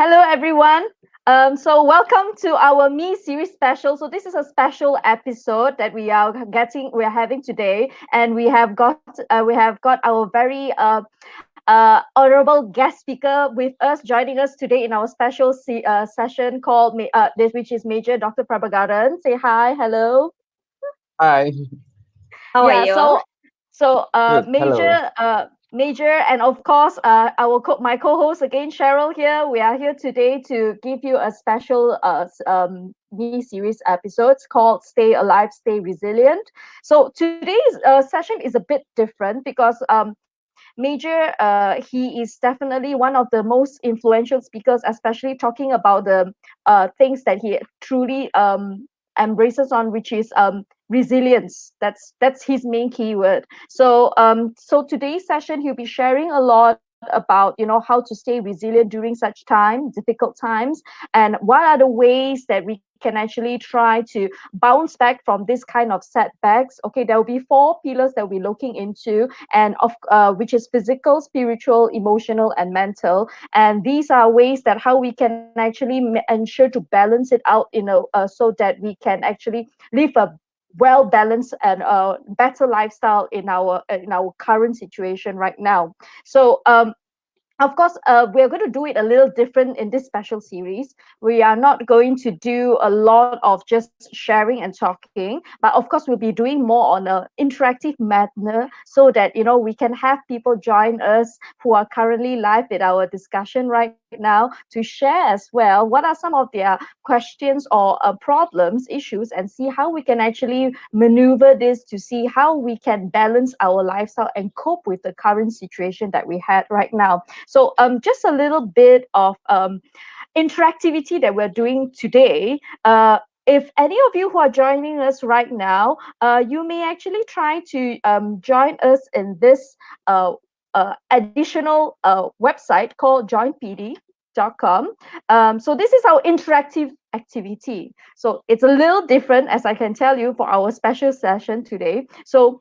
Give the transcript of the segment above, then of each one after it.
Hello, everyone. So welcome to our Me series special. So this is a special episode that we are having today, and we have got our very honorable guest speaker with us, joining us today in our special session called this, which is Major Dr Prebagaran. Say hi, hello. Hi. How are Yeah, you? Good. Hello. Major, and of course, my co-host again, Cheryl here. We are here today to give you a special mini series episodes called "Stay Alive, Stay Resilient." So today's session is a bit different because Major, he is definitely one of the most influential speakers, especially talking about the things that he truly embraces on, which is resilience. That's his main keyword. So today's session, he'll be sharing a lot about how to stay resilient during such difficult times, and what are the ways that we can actually try to bounce back from this kind of setbacks. Okay, there will be four pillars that we're looking into, and of which is physical, spiritual, emotional, and mental. And these are ways that how we can actually ensure to balance it out, so that we can actually live a well balanced and better lifestyle in our current situation right now. So of course, we're going to do it a little different in this special series. We are not going to do a lot of just sharing and talking, but of course, we'll be doing more on a interactive manner, so that we can have people join us who are currently live with our discussion right now, to share as well what are some of their questions or problems, issues, and see how we can actually maneuver this to see how we can balance our lifestyle and cope with the current situation that we had right now. So just a little bit of interactivity that we're doing today. If any of you who are joining us right now, you may actually try to join us in this additional website called joinpd.com. So this is our interactive activity. So it's a little different, as I can tell you, for our special session today. So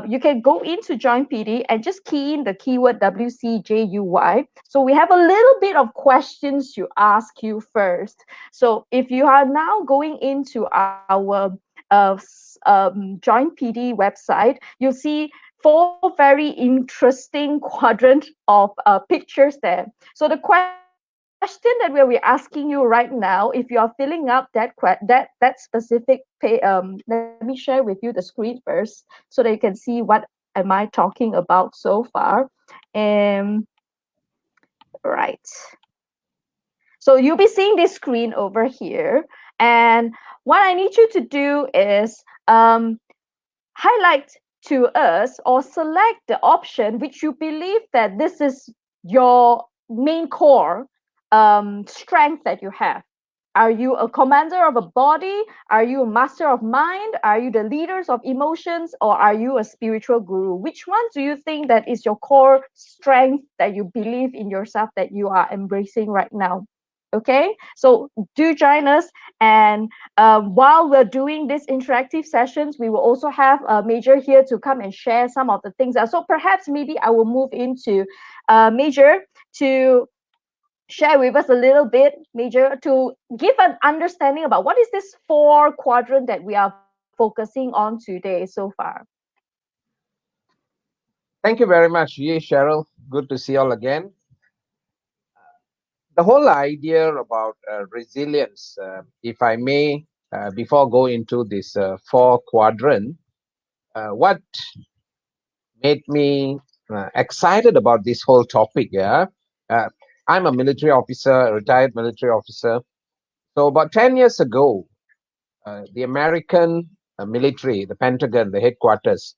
you can go into Join PD and just key in the keyword WCJUY. So we have a little bit of questions to ask you first. So if you are now going into our Join PD website, you'll see four very interesting quadrant of pictures there. So the question that we're asking you right now, if you are filling up that specific let me share with you the screen first, so that you can see what am I talking about so far. And right, so you'll be seeing this screen over here, and what I need you to do is highlight to us or select the option which you believe that this is your main core strength that you have. Are you a commander of a body? Are you a master of mind? Are you the leaders of emotions? Or are you a spiritual guru? Which one do you think that is your core strength that you believe in yourself, that you are embracing right now? Okay, so do join us. And while we're doing these interactive sessions, we will also have a Major here to come and share some of the things. So perhaps maybe I will move into Major to share with us a little bit, Major, to give an understanding about what is this four quadrant that we are focusing on today so far. Thank you very much, Cheryl. Good to see you all again. The whole idea about resilience, if I may, before go into this four quadrant, what made me excited about this whole topic? Yeah, uh, I'm a military officer, a retired military officer. So about 10 years ago, the American military, the Pentagon, the headquarters,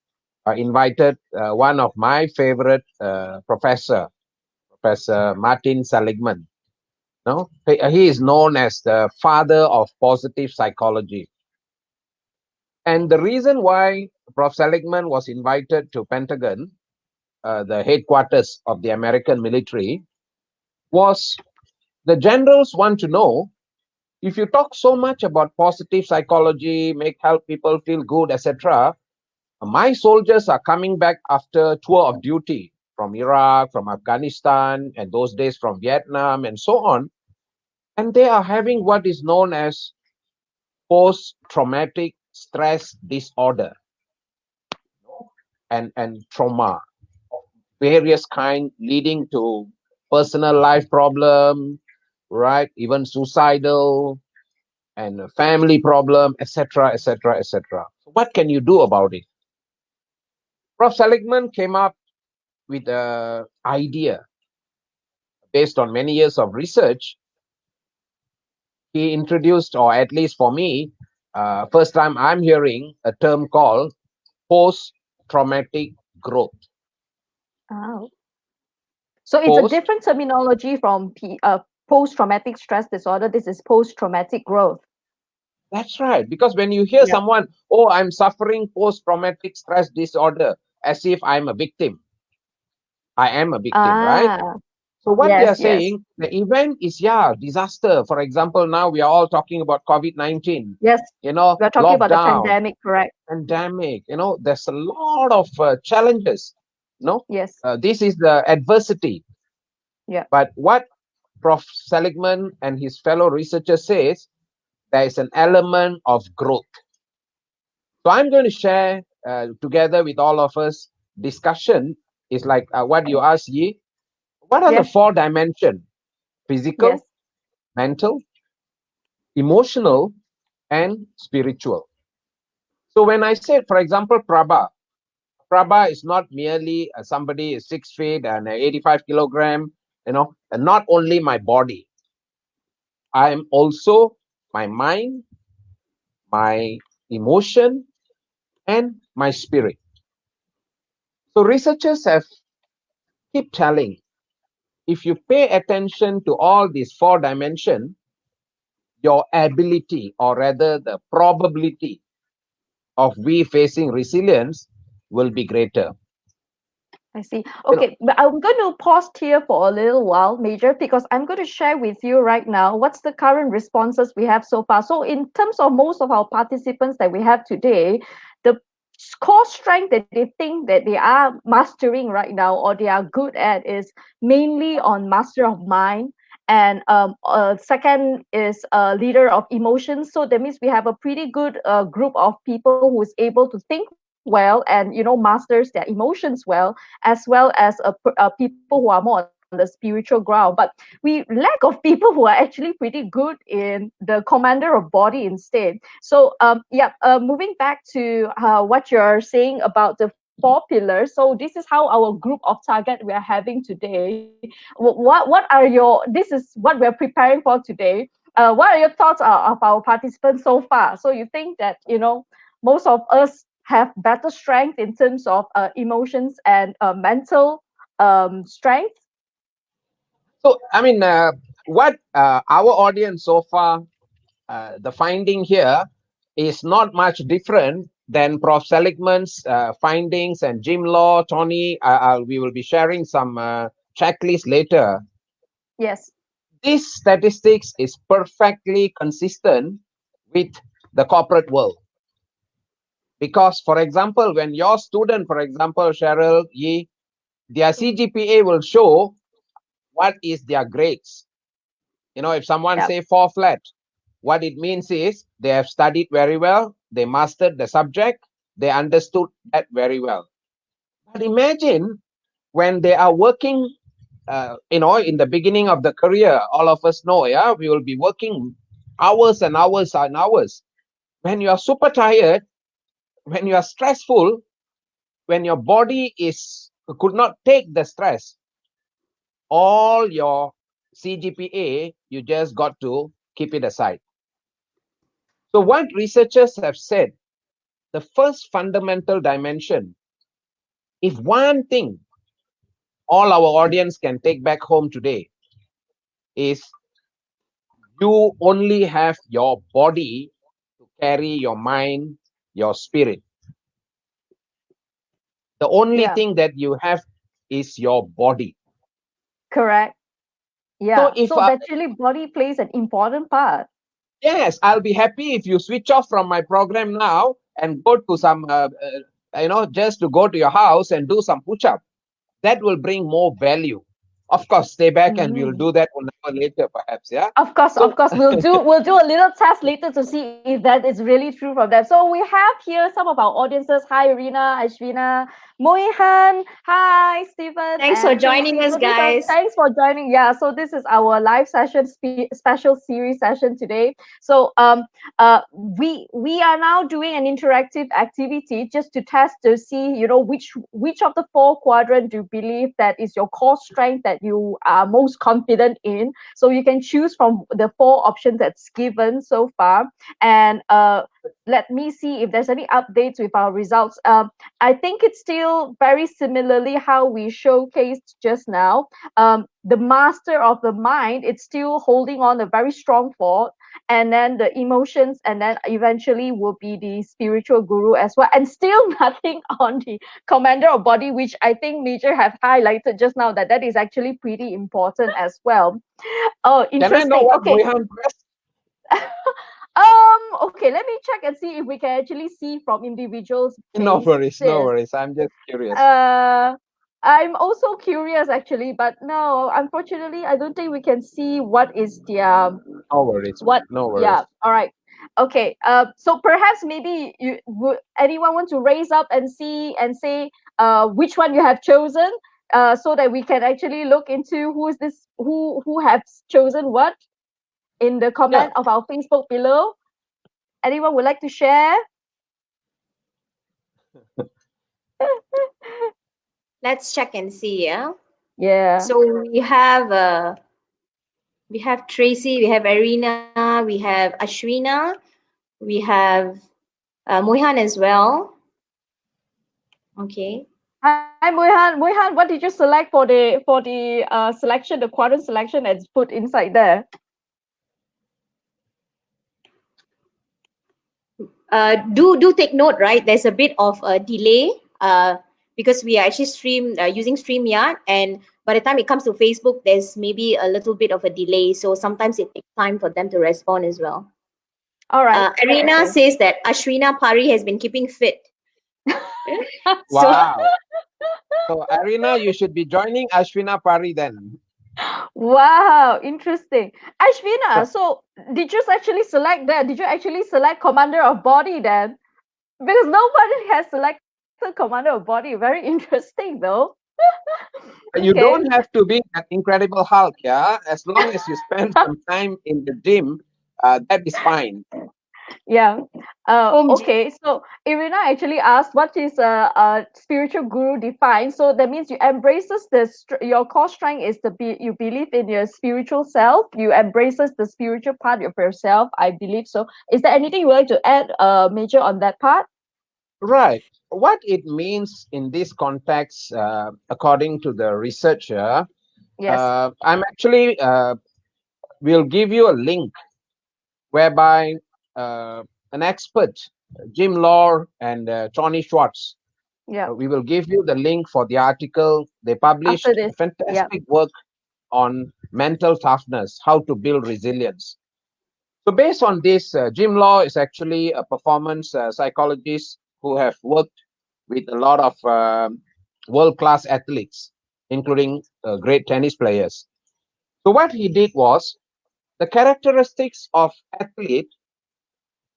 invited one of my favorite Professor Martin Seligman. No, he is known as the father of positive psychology. And the reason why Prof. Seligman was invited to Pentagon, the headquarters of the American military, was the generals want to know, if you talk so much about positive psychology, make help people feel good, etc. My soldiers are coming back after tour of duty from Iraq, from Afghanistan, and those days from Vietnam, and so on. and they are having what is known as post-traumatic stress disorder, and trauma of various kind, leading to personal life problem, right? Even suicidal and a family problem, etc., etc., etc. So what can you do about it? Prof. Seligman came up with an idea based on many years of research. He introduced, or at least for me, first time I'm hearing a term called post-traumatic growth. Oh. So it's a Post, different terminology from post-traumatic stress disorder. This is post-traumatic growth. that's right. Because when you hear Yep. someone, oh, I'm suffering post-traumatic stress disorder, as if I'm a victim. I am a victim, right? Ah, So what they are yes, yes, saying, the event is, yeah, disaster. For example, now we are all talking about COVID-19, yes. We're talking about the lockdown, pandemic, correct? pandemic, there's a lot of challenges. Yes. This is the adversity. Yep. But what Prof. Seligman and his fellow researchers says, there is an element of growth. So I'm going to share together with all of us discussion is like what you asked Yi. What are the Yes. four dimensions? Physical, Yes. mental, emotional, and spiritual. So when I said, for example, Prabha is not merely somebody is 6 feet and 85 kilogram, and not only my body. I am also my mind, my emotion, and my spirit. So researchers have keep telling, if you pay attention to all these four dimensions, your ability, or rather the probability of we facing resilience will be greater. I see. You know, Okay, but I'm going to pause here for a little while, Major, because I'm going to share with you right now what's the current responses we have so far. So, in terms of most of our participants that we have today, the core strength that they think that they are mastering right now or they are good at is mainly on master of mind. And second is leader of emotions. So that means we have a pretty good group of people who is able to think well and masters their emotions well, as well as people who are more on the spiritual ground. But we lack of people who are actually pretty good in the commander of body instead. So yeah, moving back to what you're saying about the four pillars. So this is how our group of target we are having today. What are your, this is what we're preparing for today. What are your thoughts of our participants so far? So you think that most of us have better strength in terms of emotions and mental strength. so I mean, what our audience so far, the finding here is not much different than Prof. Seligman's findings and Jim Law, Tony. We will be sharing some checklist later. Yes. This statistics is perfectly consistent with the corporate world. Because, for example, when your student, for example, Cheryl, Yi, their CGPA will show what is their grades. If someone Yep. say 4 flat, what it means is they have studied very well, they mastered the subject, they understood that very well. But imagine when they are working, in the beginning of the career, all of us know, yeah, we will be working hours and hours and hours. When you are super tired, when you are stressful, when your body could not take the stress, all your CGPA, you just got to keep it aside. So what researchers have said, the first fundamental dimension, if one thing all our audience can take back home today is you only have your body to carry your mind, your spirit. The only Yeah. thing that you have is your body. Correct. So Yeah. if So actually, body plays an important part. yes, I'll be happy if you switch off from my program now and go to some, just to go to your house and do some push up. That will bring more value. Of course, stay back and we'll Mm. do that 1 hour later, perhaps. Yeah. Of So course, we'll do a little test later to see if that is really true from them. So we have here some of our audiences. Hi, Irina, Ashwina, Moihan. Hi, Stephen Thanks for and joining Tracy. us, So these are guys. thanks for joining. Yeah, so this is our live session, special series session today. So we are now doing an interactive activity just to test to see, which of the four quadrant do you believe that is your core strength that you are most confident in. So you can choose from the four options that's given so far. And let me see if there's any updates with our results. I think it's still very similarly how we showcased just now. The master of the mind, it's still holding on a very strong fort, and then the emotions, and then eventually will be the spiritual guru as well. And still nothing on the commander of body, which I think Major have highlighted just now that is actually pretty important as well. Oh, can I know interesting. what Okay. Mohan pressed? Okay, let me check and see if we can actually see from individuals' No worries, no faces. worries. I'm just curious. Uh, I'm also curious actually, but no, unfortunately, I don't think we can see what is their No worries, what. no Yeah, worries. all right. Okay. So perhaps maybe you would anyone want to raise up and see and say which one you have chosen, so that we can actually look into who is this who has chosen what in the Yeah, comment of our Facebook below. Anyone would like to share? Let's check and see. Yeah. Yeah. So we have Tracy, we have Arena, we have Ashwina, we have Mohan as well. Okay. Hi, Mohan. Mohan, what did you select for the selection, the quadrant selection that's put inside there? Do take note, right? There's a bit of a delay because we are actually using StreamYard, and by the time it comes to Facebook, there's maybe a little bit of a delay. So sometimes it takes time for them to respond as well. All right. Arena Okay. says that Ashwina Pari has been keeping fit. So wow. So Arina, you should be joining Ashwina Pari then. Wow, interesting. Ashvina, So so did you actually select that? Did you actually select commander of body then? Because nobody has selected commander of body. Very interesting though. you Okay. don't have to be an incredible Hulk, yeah. As long as you spend some time in the gym, that is fine. Yeah. home gym. Okay. So Irina actually asked, "What is a spiritual guru defined?" So that means you embraces your core strength is you believe in your spiritual self. You embraces the spiritual part of yourself. I believe so. Is there anything you would like to add, Major, on that part? Right. What it means in this context, according to the researcher, Yes. I'm actually will give you a link whereby an expert, Jim Law and Tony Schwartz, Yeah. we will give you the link for the article. They After published a this. Yeah. fantastic work on mental toughness, how to build resilience. So based on this, Jim Law is actually a performance psychologist who have worked with a lot of world-class athletes, including great tennis players. So what he did was the characteristics of athlete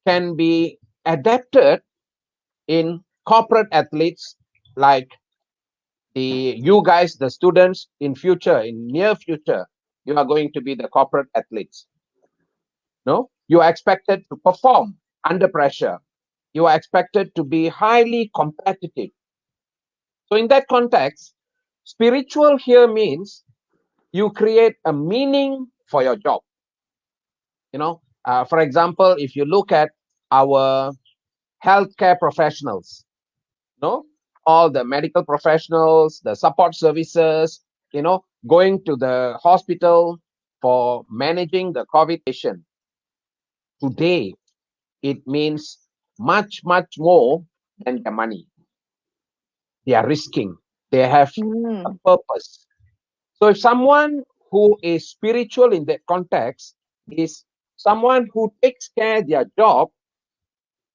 can be adapted in corporate athletes like you guys, the students in future, in near future, you are going to be the corporate athletes. No, you are expected to perform under pressure. You are expected to be highly competitive. So in that context, spiritual here means you create a meaning for your job. For example, if you look at our healthcare professionals, no, all the medical professionals, the support services, going to the hospital for managing the COVID patient. Today, it means much, much more than the money. They are risking. They have a Mm. purpose. So if someone who is spiritual in that context is someone who takes care of their job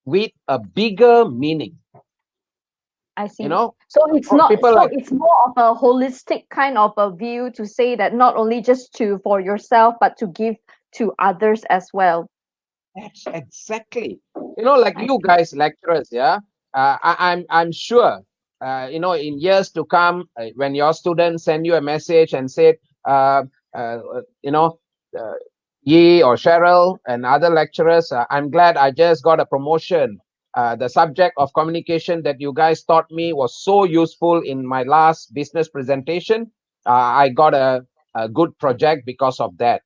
with a bigger meaning. I see. You know, So it's not, people so like, it's more of a holistic kind of a view to say that not only just to for yourself, but to give to others as well. that's exactly, like I you see. guys lecturers, yeah. I'm sure, in years to come, when your students send you a message and say, uh, uh, you know, uh, Yi or Cheryl and other lecturers, I'm glad I just got a promotion. The subject of communication that you guys taught me was so useful in my last business presentation. I got a good project because of that.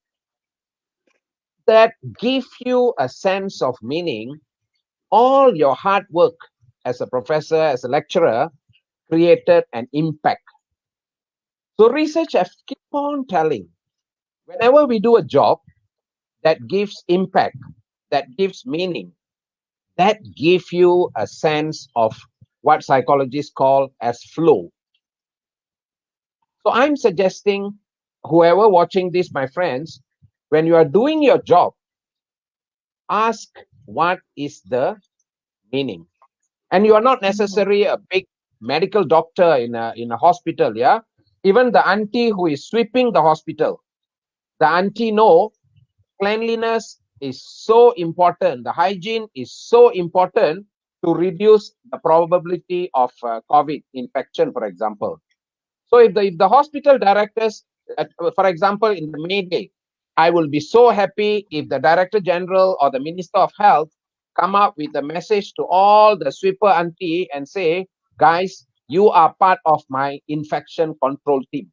That give you a sense of meaning. All your hard work as a professor, as a lecturer, created an impact. So research have keep on telling, whenever we do a job that gives impact, that gives meaning, that gives you a sense of what psychologists call as flow. So I'm suggesting whoever watching this, my friends, when you are doing your job, ask what is the meaning. And you are not Mhm. necessarily a big medical doctor in a hospital, yeah. Even the auntie who is sweeping the hospital, the auntie know cleanliness is so important, the hygiene is so important to reduce the probability of COVID infection, for example. So if the hospital directors, for example, in the May Day, I will be so happy if the Director General or the Minister of Health come up with a message to all the sweeper auntie and say, guys, you are part of my infection control team.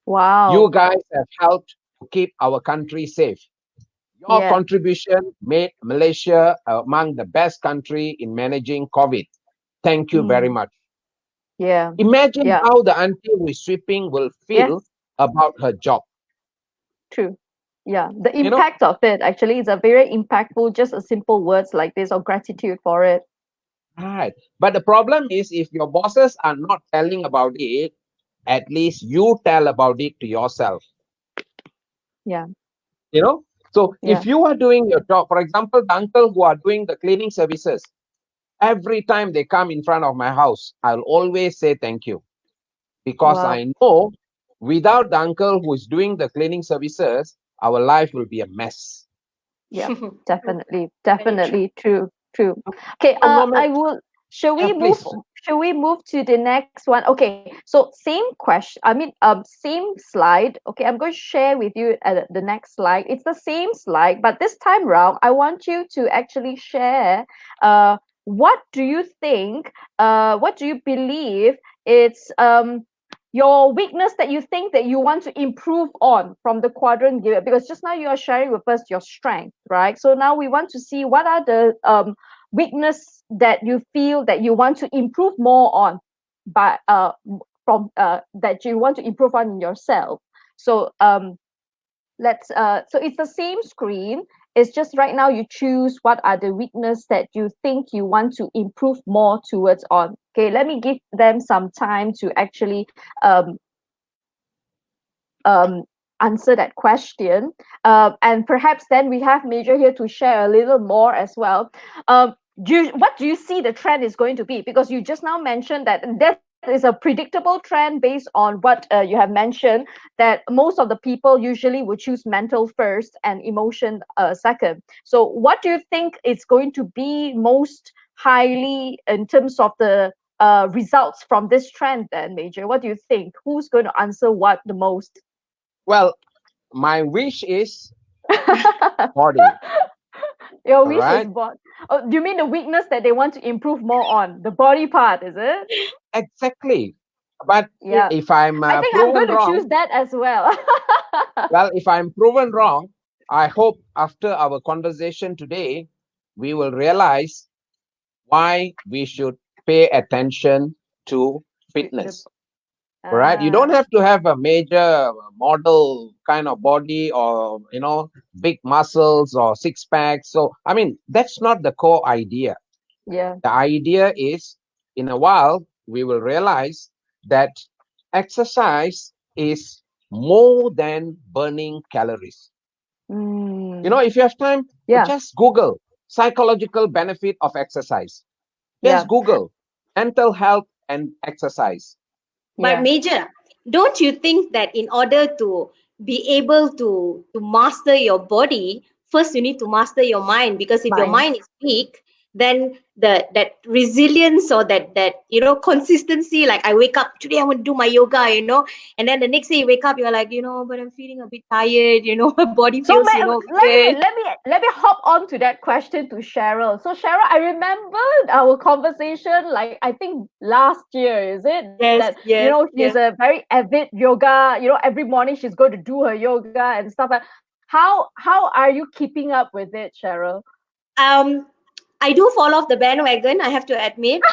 You Wow. guys have helped to keep our country safe. Your Yeah. contribution made Malaysia among the best country in managing COVID. Thank you very Mm. much. Yeah. Imagine Yeah. how the auntie who is sweeping will Yes. feel about her job. True. Yeah. The You know, impact of it actually is a very impactful, just a simple words like this or gratitude for it. right. But the problem is if your bosses are not telling about it, at least you tell about it to yourself. Yeah. You know, so Yeah. if you are doing your job, for example, the uncle who are doing the cleaning services, every time they come in front of my house, I'll always say thank you because Wow. I know without the uncle who is doing the cleaning services, our life will be a mess. Yeah, True. definitely, Very true. definitely true, true. Okay, So, Mohammed, I will. Shall yeah, we move? please. Shall we move to the next one? Okay, so same question. I mean, same slide. Okay, I'm going to share with you the next slide. It's the same slide, but this time round, I want you to actually share. What do you think? What do you believe? It's your weakness that you think that you want to improve on from the quadrant given, because just now you are sharing with us your strength, right? So now we want to see what are the weakness that you feel that you want to improve more on, but from that you want to improve on in yourself. So let's so it's the same screen. It's just right now you choose what are the weakness that you think you want to improve more towards on. Okay, let me give them some time to actually um, um, answer that question. And perhaps then we have Major here to share a little more as well. What do you see the trend is going to be? Because you just now mentioned that that is a predictable trend based on what you have mentioned, that most of the people usually would choose mental first and emotion second. So what do you think is going to be most highly in terms of the results from this trend then, Major? What do you think? Who's going to answer what the most? Well, my wish is body. Your All wish is right. what? Oh, do you mean the weakness that they want to improve more on? The body part, is it? Exactly. But Yeah. if I'm I think I'm proven going to choose wrong, that as well. well, if I'm proven wrong, I hope after our conversation today, we will realize why we should pay attention to The fitness. All right. You don't ah, have to have a major model kind of body or, big muscles or six packs. So, I mean, that's not the core idea. yeah. The idea is in a while, we will realize that exercise is more than burning calories. Mm, If you have time, yeah, just Google psychological benefit of exercise. yeah. Just Google mental health and exercise. But Yeah. Major, don't you think that in order to be able to master your body, first you need to master your mind? Because if your Mine. mind is weak, then that resilience or that consistency, like I wake up today, I want to do my yoga, and then the next day you wake up, you're like, but I'm feeling a bit tired, my body So feels, let me weird. hop on to that question to Cheryl. So Cheryl, I remember our conversation, like I think last year, is it? That Yes, yes, she's a yeah. very avid yoga. Every morning she's going to do her yoga and stuff. How are you keeping up with it, Cheryl? Um, I do fall off the bandwagon, I have to admit.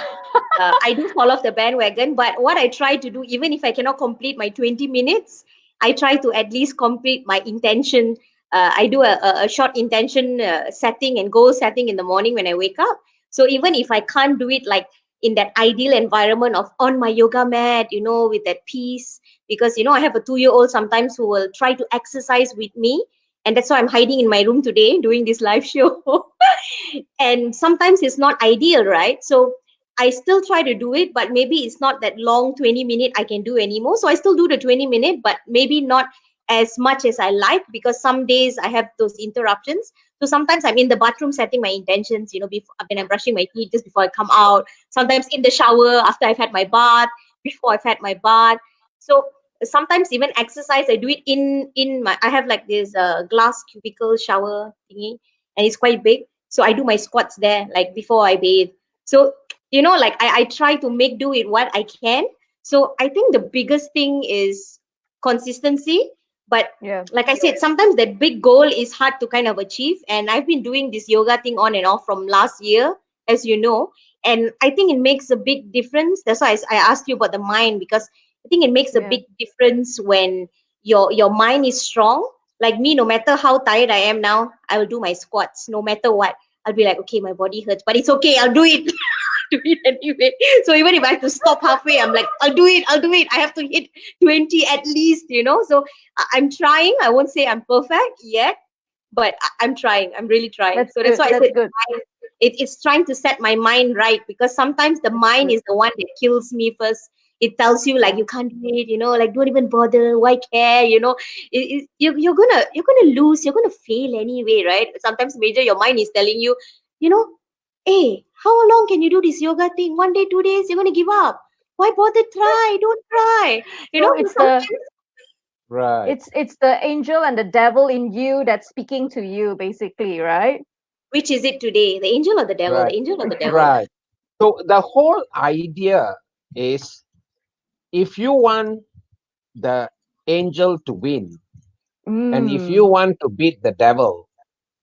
I do fall off the bandwagon, but what I try to do, even if I cannot complete my 20 minutes, I try to at least complete my intention. I do a short intention setting and goal setting in the morning when I wake up. So even if I can't do it like in that ideal environment of on my yoga mat, with that peace, because I have a 2-year old sometimes who will try to exercise with me. And that's why I'm hiding in my room today doing this live show. And sometimes it's not ideal, right? So I still try to do it, but maybe it's not that long 20-minute I can do anymore. So I still do the 20-minute, but maybe not as much as I like, because some days I have those interruptions. So sometimes I'm in the bathroom setting my intentions, before when I'm brushing my teeth, just before I come out. Sometimes in the shower after I've had my bath, before I've had my bath. So sometimes even exercise I do it in my, I have like this glass cubicle shower thingy, and it's quite big. So I do my squats there, like before I bathe. So like I try to make do with what I can. So I think the biggest thing is consistency. But Yeah. like I said, sometimes that big goal is hard to kind of achieve. And I've been doing this yoga thing on and off from last year, as you know. And I think it makes a big difference. That's why I asked you about the mind, because I think it makes a Yeah. big difference when your mind is strong. Like me, no matter how tired I am now, I will do my squats no matter what. I'll be like, okay, my body hurts, but it's okay, I'll do it. Do it anyway. So even if I have to stop halfway, I'm like, I'll do it. I have to hit 20 at least. So I'm trying. I won't say I'm perfect yet, but I'm trying. I'm really trying. That's So that's good. why I That's said good. it's trying to set my mind right, because sometimes the That's mind good. is the one that kills me first. It tells you like you can't do it, like don't even bother. Why care? You're gonna lose. You're gonna fail anyway, right? Sometimes, Major, your mind is telling you, you know, hey, how long can you do this yoga thing? 1 day, 2 days, you're gonna give up. Why bother? Try. Don't try. So it's the Sometimes, Right. it's the angel and the devil in you that's speaking to you, basically, right? which is it today? The angel or the devil? The Right. angel or the devil? Right. So the whole idea is, if you want the angel to win, and if you Mm. want to beat the devil,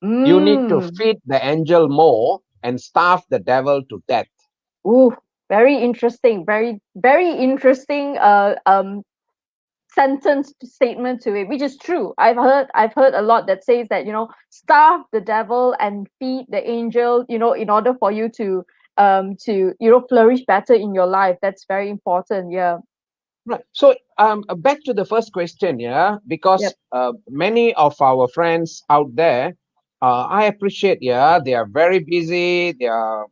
you need to Mm. feed the angel more and starve the devil to death. Ooh, very interesting. Very, very interesting sentence statement to it, which is true. I've heard a lot that says that, starve the devil and feed the angel, in order for you to flourish better in your life. That's very important. Yeah. Right. So back to the first question, yeah, because Yep. many of our friends out there, I appreciate, yeah, they are very busy. They are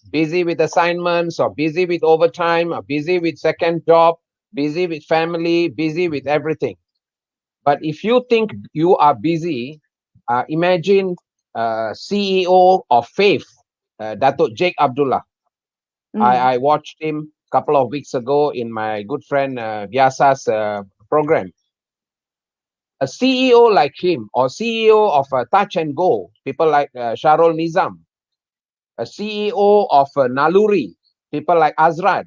busy with assignments, or busy with overtime, or busy with second job, busy with family, busy with everything. But if you think you are busy, imagine CEO of Faith, Datuk Jake Abdullah. Mm. I watched him a couple of weeks ago in my good friend Vyasa's program. A CEO like him, or CEO of Touch and Go, people like Sharul Nizam, a CEO of Naluri, people like Azrad,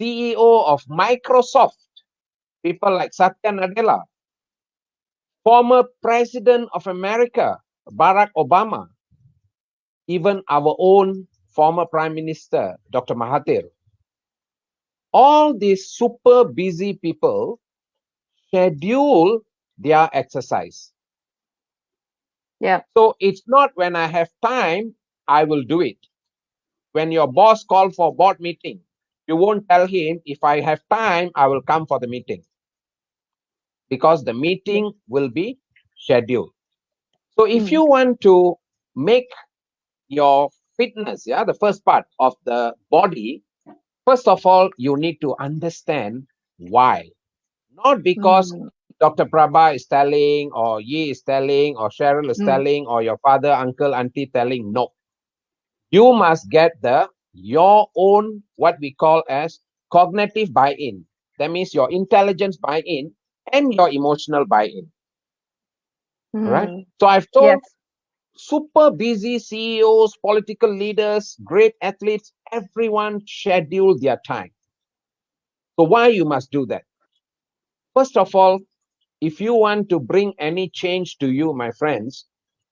CEO of Microsoft, people like Satya Nadella, former President of America, Barack Obama, even our own former Prime Minister, Dr. Mahathir. All these super busy people schedule their exercise. Yeah. So it's not when I have time, I will do it. When your boss calls for board meeting, you won't tell him, if I have time, I will come for the meeting, because the Yeah. meeting will be scheduled. So if Mm. you want to make your fitness, yeah, the first part of the body, First of all, you need to understand why. Not because Mm. Dr. Prabha is telling, or Yi is telling, or Cheryl is Mm. telling, or your father, uncle, auntie telling. No. You must get your own, what we call as cognitive buy-in. That means your intelligence buy-in and your emotional buy-in. All right. Mm. So I've told Yes. super busy CEOs, political leaders, great athletes, everyone schedule their time. So why you must do that? First of all, if you want to bring any change to you, my friends,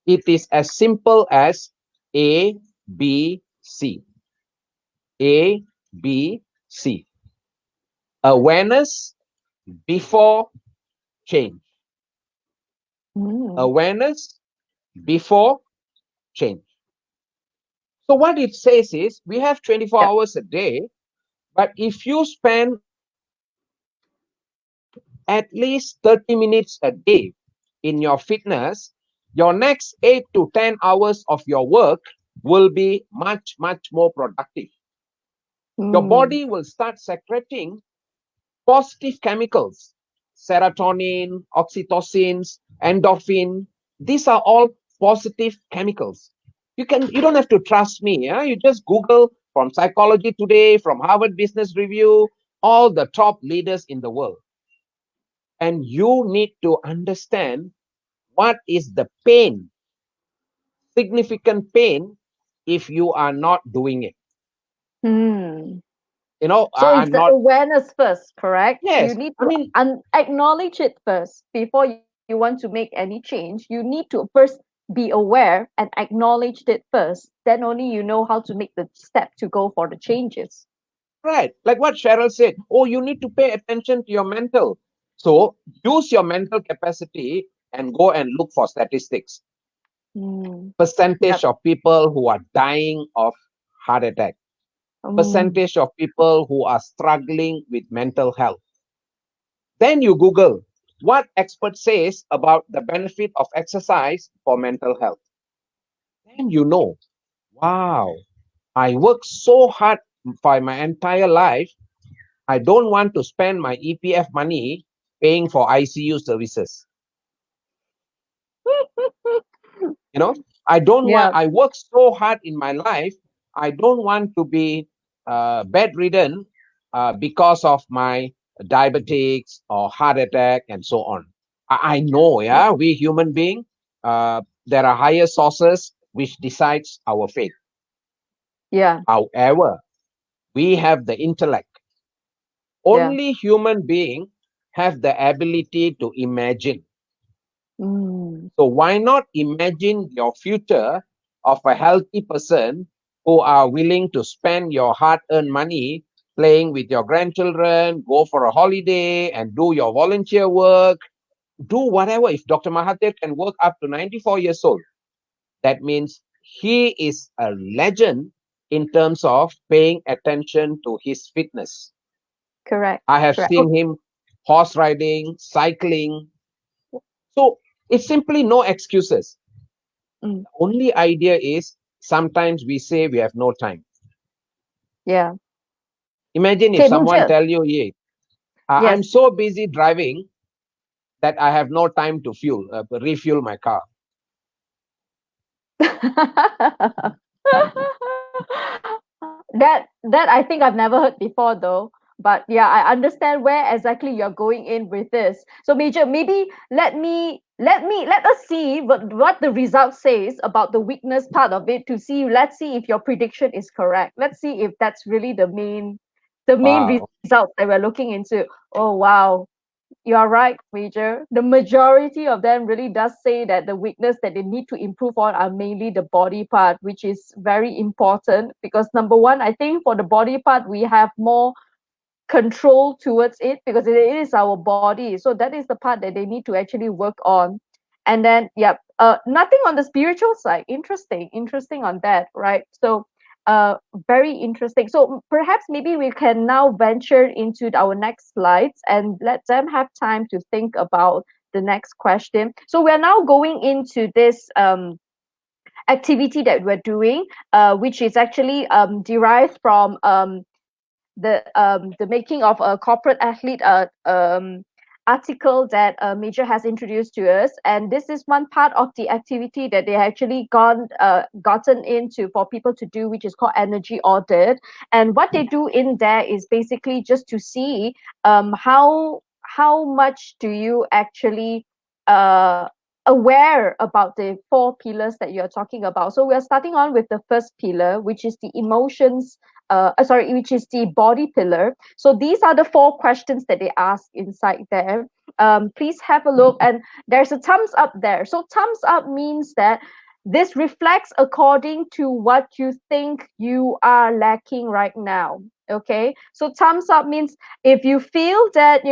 it is as simple as A, B, C. A, B, C. Awareness before change. Mm. Awareness before change. So what it says is we have 24 Yep. hours a day, but if you spend at least 30 minutes a day in your fitness, your next 8 to 10 hours of your work will be much, much more productive. Your Mm. body will start secreting positive chemicals, serotonin, oxytocins, endorphin. These are all positive chemicals. You don't have to trust me. Yeah? You just Google from Psychology Today, from Harvard Business Review, all the top leaders in the world. And you need to understand what is the pain, significant pain, if you are not doing it. Mm. So I'm it's the not, awareness first, correct? You yes, need I to mean, acknowledge it first before you want to make any change. You need to first be aware and acknowledge it first. Then only you know how to make the step to go for the changes. right, like what Cheryl said, oh, you need to pay attention to your mental. So use your mental capacity and go and look for statistics. Mm. Percentage Yep. of people who are dying of heart attack, Mm. percentage of people who are struggling with mental health. Then you Google what expert says about the benefit of exercise for mental health. Then you know, wow, I work so hard for my entire life. I don't want to spend my EPF money paying for ICU services. You know, I don't want, Yeah. I work so hard in my life. I don't want to be bedridden because of my diabetics or heart attack and so on. I know, Yeah. yeah, we human being, there are higher sources which decides our fate. Yeah. However, we have the intellect. Yeah. Only human being have the ability to imagine. Mm. So why not imagine your future of a healthy person who are willing to spend your hard-earned money playing with your grandchildren, go for a holiday and do your volunteer work, do whatever. If Dr. Mahathir can work up to 94 years old, that means he is a legend in terms of paying attention to his fitness. Correct. I have Correct. Oh, seen him horse riding, cycling. So it's simply no excuses. mm. Only idea is sometimes we say we have no time. Yeah. Imagine if Okay, someone Major. tell you, yeah, I'm Yes. so busy driving that I have no time to refuel my car. That I think I've never heard before though. But yeah, I understand where exactly you're going in with this. So Major, maybe let us see what the result says about the weakness part of it to see, let's see if your prediction is correct. Let's see if that's really the main Wow. result that we're looking into. Oh wow. You are right, Major. The majority of them really does say that the weakness that they need to improve on are mainly the body part, which is very important because number one, I think for the body part, we have more control towards it because it is our body. So that is the part that they need to actually work on. And then, yep, nothing on the spiritual side. Interesting on that, right? So, uh, very interesting. So perhaps maybe we can now venture into our next slides and let them have time to think about the next question. So we are now going into this activity that we're doing, which is actually derived from the making of a corporate athlete article that Major has introduced to us, and this is one part of the activity that they actually gotten into for people to do, which is called energy audit. And what they do in there is basically just to see how much do you actually uh aware about the four pillars that you're talking about. So we're starting on with the first pillar, which is the emotions, which is the body pillar. So these are the four questions that they ask inside there. Please have a look, and there's a thumbs up there. So thumbs up means that this reflects according to what you think you are lacking right now. Okay, so thumbs up means if you feel that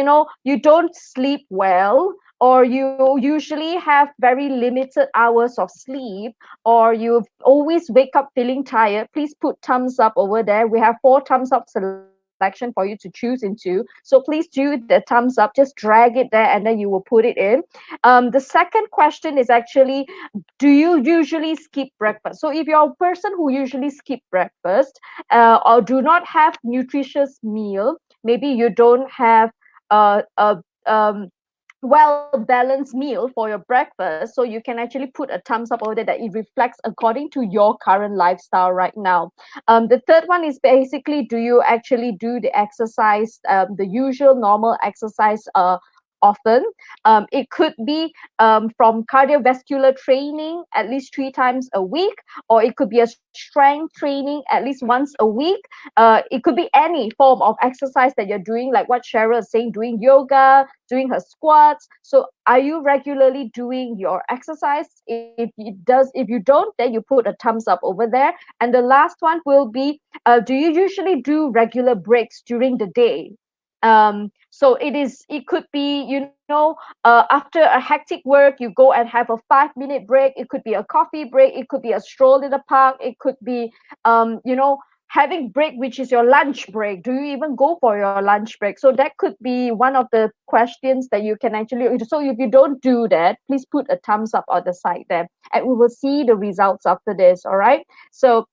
you don't sleep well, or you usually have very limited hours of sleep, or you always wake up feeling tired, please put thumbs up over there. We have 4 thumbs up selection for you to choose into. So please do the thumbs up, just drag it there, and then you will put it in. The second question is actually, do you usually skip breakfast? So if you're a person who usually skip breakfast, or do not have nutritious meal, maybe you don't have a well balanced meal for your breakfast, so you can actually put a thumbs up over there that it reflects according to your current lifestyle right now. The third one is basically, do you actually do the exercise, the usual normal exercise often? It could be from cardiovascular training at least 3 times a week, or it could be a strength training at least once a week. It could be any form of exercise that you're doing, like what Cheryl is saying, doing yoga, doing her squats. So are you regularly doing your exercise? If you don't, then you put a thumbs up over there. And the last one will be, do you usually do regular breaks during the day? So it could be, after a hectic work, you go and have a 5-minute break. It could be a coffee break, it could be a stroll in the park, it could be having break, which is your lunch break. Do you even go for your lunch break? So that could be one of the questions that you can actually. So if you don't do that, please put a thumbs up on the side there, and we will see the results after this. All right. So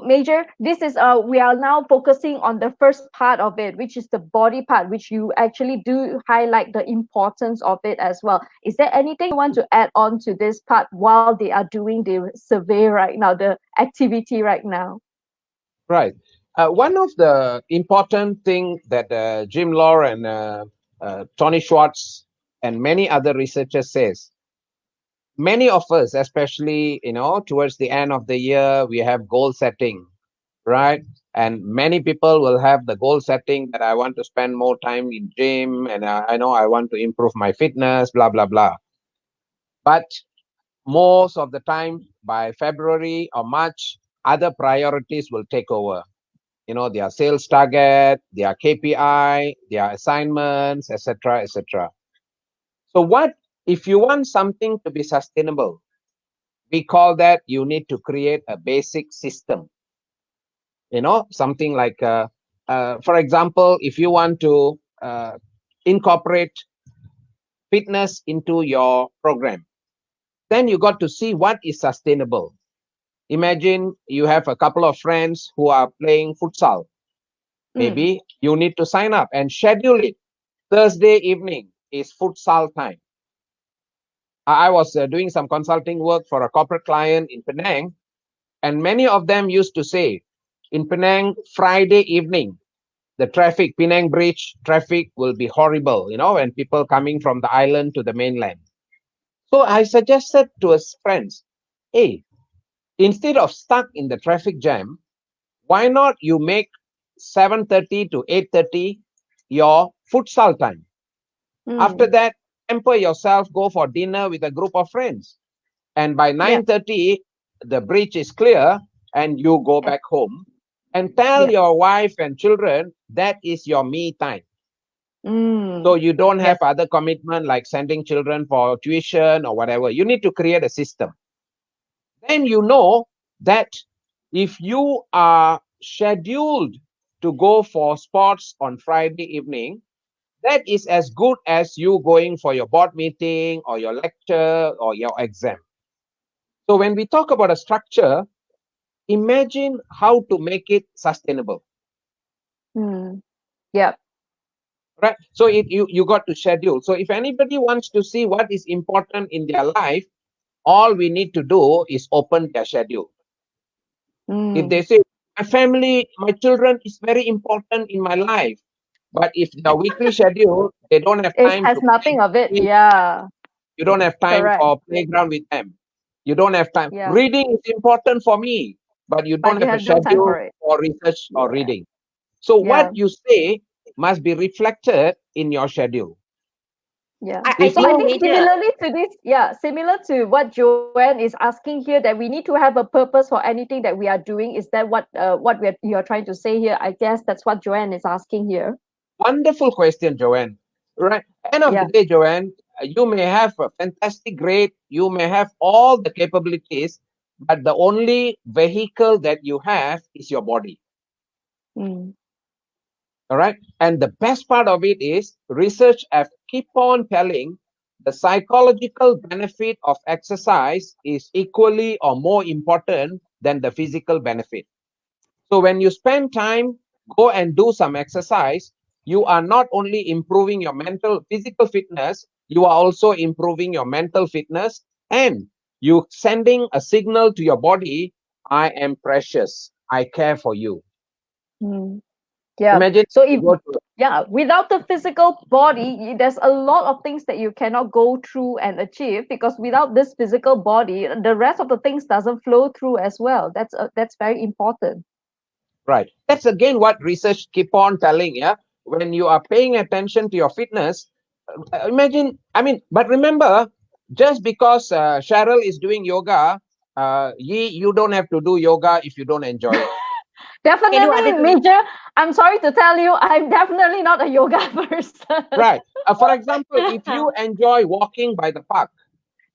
Major, this is we are now focusing on the first part of it, which is the body part, which you actually do highlight the importance of it as well. Is there anything you want to add on to this part while they are doing the survey right now, the activity right now? Right. One of the important thing that Jim Lohr and Tony Schwartz and many other researchers says, many of us, especially towards the end of the year, we have goal setting, right? And many people will have the goal setting that I want to spend more time in gym, and I know I want to improve my fitness, blah blah blah. But most of the time, by February or March, other priorities will take over. Their sales target, their KPI, their assignments, etc., etc. So what if you want something to be sustainable? We call that you need to create a basic system. Something like, for example, if you want to incorporate fitness into your program, then you got to see what is sustainable. Imagine you have a couple of friends who are playing futsal. Maybe you need to sign up and schedule it. Thursday evening is futsal time. I was doing some consulting work for a corporate client in Penang, and many of them used to say, in Penang, Friday evening, the traffic, Penang Bridge traffic will be horrible, when people coming from the island to the mainland. So I suggested to his friends, hey, instead of stuck in the traffic jam, why not you make 7:30 to 8:30 your futsal time? After that, pamper yourself, go for dinner with a group of friends. And by 9:30, the bridge is clear and you go back home and tell your wife and children that is your me time. So you don't have other commitment like sending children for tuition or whatever. You need to create a system. Then you know that if you are scheduled to go for sports on Friday evening, that is as good as you going for your board meeting or your lecture or your exam. So when we talk about a structure, imagine how to make it sustainable. Mm. Yep. right? So you got to schedule. So if anybody wants to see what is important in their life, all we need to do is open their schedule. If they Mm. say, my family, my children is very important in my life, but if their weekly schedule, they don't have It time has to nothing of it. play, Yeah. you don't have time Correct. for playground with them. You don't have time. Yeah. Reading is important for me, but you But don't you have a have no time schedule for it. for research or Yeah. reading. So what Yeah. you say must be reflected in your schedule. Yeah. I If So I think you think major. similarly to this, yeah, similar to what Joanne is asking here, that we need to have a purpose for anything that we are doing. Is that what you're trying to say here? I guess that's what Joanne is asking here. Wonderful question, Joanne. Right. End of the Yeah. day, Joanne, you may have a fantastic grade, you may have all the capabilities, but the only vehicle that you have is your body. Mm. All right. And the best part of it is research have keep on telling the psychological benefit of exercise is equally or more important than the physical benefit. So when you spend time, go and do some exercise, you are not only improving your mental, physical fitness, you are also improving your mental fitness, and you sending a signal to your body, I am precious. I care for you. Mm. Yeah. Imagine So you if go to yeah, without the physical body, there's a lot of things that you cannot go through and achieve, because without this physical body, the rest of the things doesn't flow through as well. That's very important. right. That's again what research keep on telling. Yeah. When you are paying attention to your fitness, imagine, I mean, but remember, just because Cheryl is doing yoga, you don't have to do yoga if you don't enjoy it. Can do Definitely, other things. Major. I'm sorry to tell you, I'm definitely not a yoga person. Right. For example, if you enjoy walking by the park,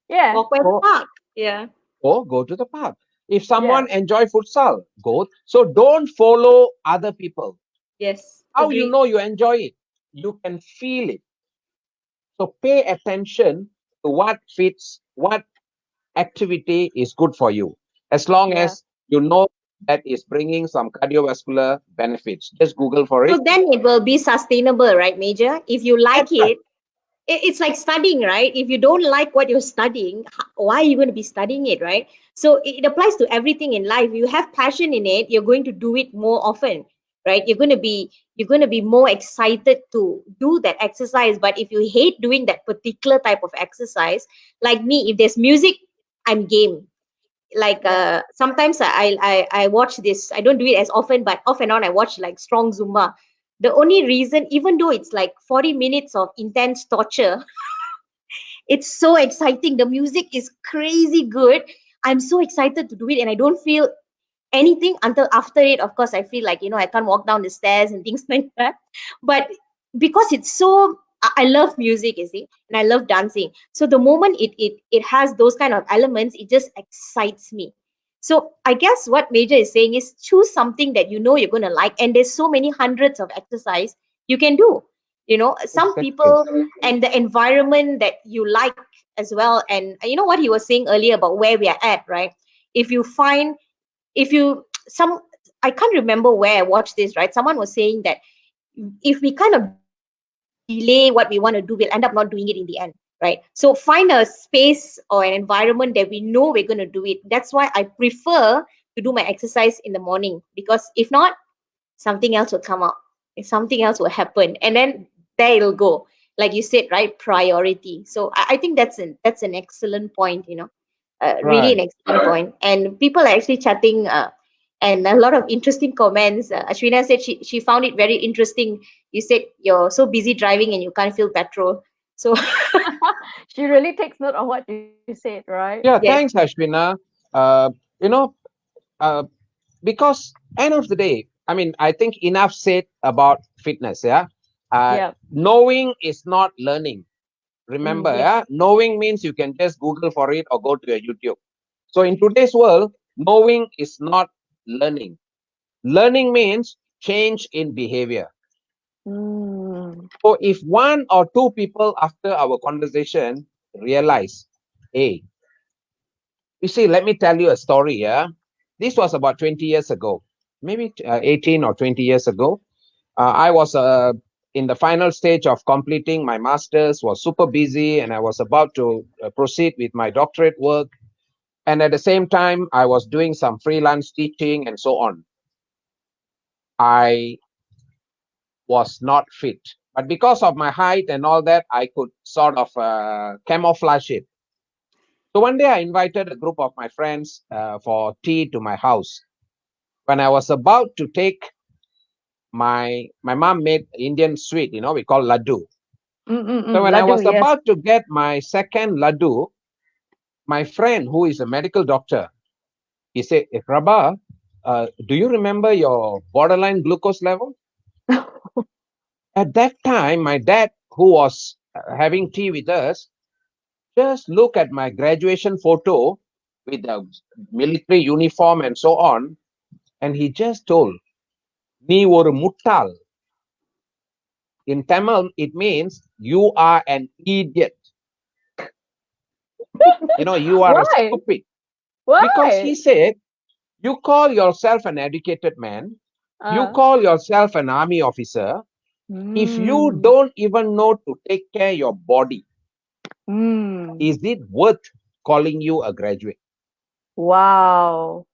Yeah. Walk by the go, park. Yeah. go to the park. If Yeah. someone enjoy futsal, go. So don't follow other people. Yes. How you Agree. know you enjoy it? You can feel it. So pay attention to what fits, what activity is good for you. As long Yeah. as you know that is bringing some cardiovascular benefits. Just Google for So it. then it will be sustainable, right, Major? If you like That's right. it's like studying, right? If you don't like what you're studying, why are you going to be studying it, right? So it applies to everything in life. You have passion in it, you're going to do it more often, right? You're going to be more excited to do that exercise. But if you hate doing that particular type of exercise, like me, if there's music, I'm game. Like Yeah. sometimes I watch this. I don't do it as often, but off and on I watch like strong Zumba. The only reason, even though it's like 40 minutes of intense torture, it's so exciting. The music is crazy good. I'm so excited to do it, and I don't feel anything until after it. Of course, I feel like, I can't walk down the stairs and things like that. But because it's so, I love music, you see, and I love dancing. So the moment it has those kind of elements, it just excites me. So I guess what Major is saying is choose something that you know you're going to like, and there's so many hundreds of exercise you can do. Some Exactly. people, and the environment that you like as well. And you know what he was saying earlier about where we are at, right? If you find, if you some I can't remember where I watched this, right? Someone was saying that if we kind of delay what we want to do, we'll end up not doing it in the end, right? So find a space or an environment that we know we're going to do it. That's why I prefer to do my exercise in the morning, because if not, something else will come up, something else will happen, and then there it'll go. Like you said, right? Priority. So I think that's an excellent point, really Right. an excellent point. And people are actually chatting, and a lot of interesting comments. Ashwina said she found it very interesting. You said you're so busy driving and you can't feel petrol. So She really takes note of what you said, right? Yeah, yes, thanks, Ashwina. Uh, you know, uh, because end of the day, I mean, I think enough said about fitness. Yeah. Yeah. Knowing is not learning. Remember, Mm. yes, yeah, knowing means you can just Google for it or go to your YouTube. So in today's world, knowing is not learning. Learning means change in behavior. Mm. So if one or two people after our conversation realize, hey, you see, let me tell you a story. Yeah, this was about 20 years ago, maybe 18 or 20 years ago. I was in the final stage of completing my master's, was super busy, and I was about to proceed with my doctorate work. And at the same time, I was doing some freelance teaching and so on. I was not fit. But because of my height and all that, I could sort of camouflage it. So one day I invited a group of my friends for tea to my house. When I was about to take my mom made Indian sweet, we call laddu. So when I Laddu, was yes. about to get my second laddu, my friend who is a medical doctor, he said, Rabah, do you remember your borderline glucose level? At that time, my dad, who was having tea with us, just look at my graduation photo with the military uniform and so on, and he just told, "Nee oru muttal." In Tamil, it means you are an idiot. You are a Why? stupid. Because he Why? said, you call yourself an educated man, you Uh, call yourself an army officer. If you mm, don't even know to take care of your body, mm. is it worth calling you a graduate? Wow.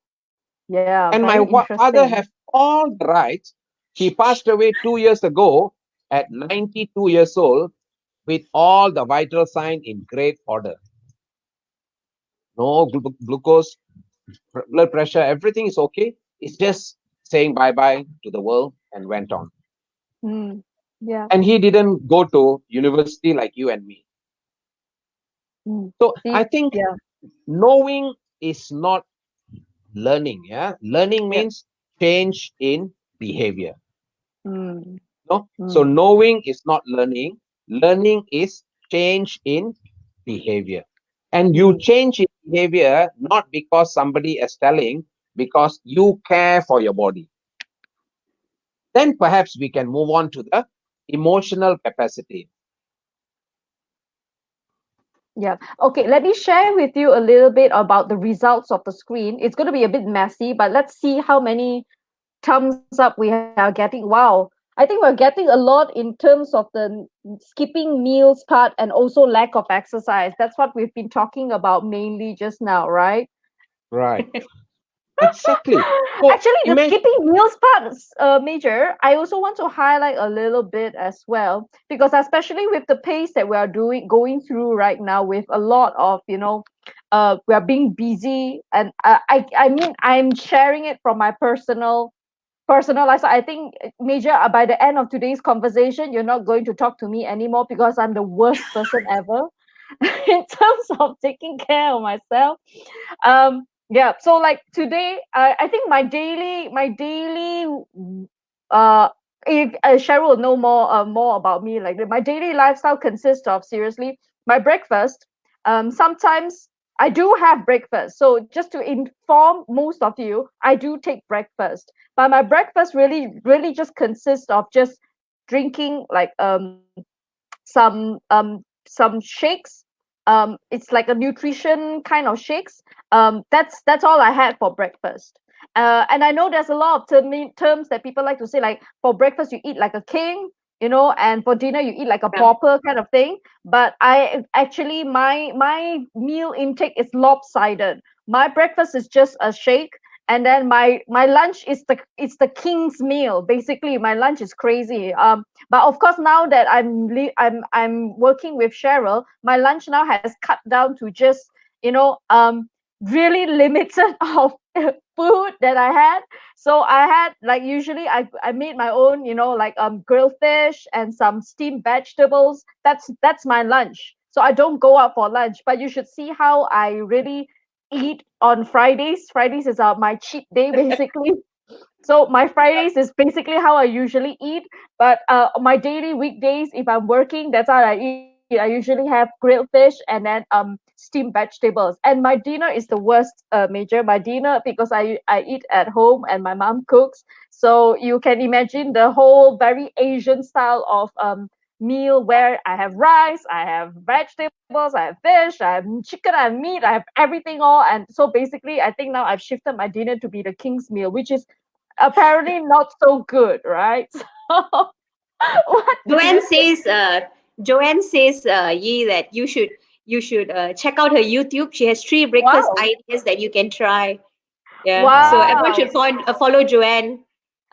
Yeah, And very my interesting. father have all the rights. He passed away 2 years ago at 92 years old with all the vital signs in great order. No glucose, blood pressure, everything is okay. It's just saying bye bye to the world and went on. Mm. Yeah. And he didn't go to university like you and me. Mm. So I See, think yeah. knowing is not learning. Yeah, learning Yeah. means change in behavior. Mm. No, so Mm. knowing is not learning. Learning is change in behavior. And you Mm. change in behavior not because somebody is telling, because you care for your body. Then perhaps we can move on to the emotional capacity. Yeah. Okay, let me share with you a little bit about the results of the screen. It's going to be a bit messy, but let's see how many thumbs up we are getting. Wow. I think we're getting a lot in terms of the skipping meals part and also lack of exercise. That's what we've been talking about mainly just now, right? Right. Exactly. So Actually, the imagine, skipping meals part, Major, I also want to highlight a little bit as well, because especially with the pace that we are going through right now, with a lot of, we are being busy, and I mean, I'm sharing it from my personal life. So I think, Major, by the end of today's conversation, you're not going to talk to me anymore because I'm the worst person ever in terms of taking care of myself. Yeah, so like today, I think my daily uh if Cheryl will know more about me. Like my daily lifestyle consists of, seriously, my breakfast. Sometimes I do have breakfast, so just to inform most of you, I do take breakfast, but my breakfast really just consists of just drinking like some shakes. It's like a nutrition kind of shakes. That's all I had for breakfast. And I know there's a lot of terms that people like to say, like for breakfast you eat like a king, and for dinner you eat like a Yeah. pauper kind of thing. But I actually, my meal intake is lopsided. My breakfast is just a shake, and then my lunch is the king's meal. Basically, my lunch is crazy. But of course, now that I'm working with Cheryl, my lunch now has cut down to just, really limited of food that I had. So I had, like, usually I made my own, like grilled fish and some steamed vegetables. That's my lunch. So I don't go out for lunch, but you should see how I really eat on Fridays. Fridays is my cheat day basically. So my Fridays is basically how I usually eat. But my daily weekdays, if I'm working, that's how I eat. I usually have grilled fish and then steamed vegetables. And my dinner is the worst, Major. My dinner, because I eat at home and my mom cooks. So you can imagine the whole very Asian style of meal, where I have rice, I have vegetables, I have fish, I have chicken, I have meat, I have everything all. And so basically, I think now I've shifted my dinner to be the king's meal, which is apparently not so good, right? So, what do Joanne you think? says, Yi, that you should check out her YouTube. She has 3 breakfast Wow. ideas that you can try. Yeah, so Wow. everyone Wow. should follow Joanne.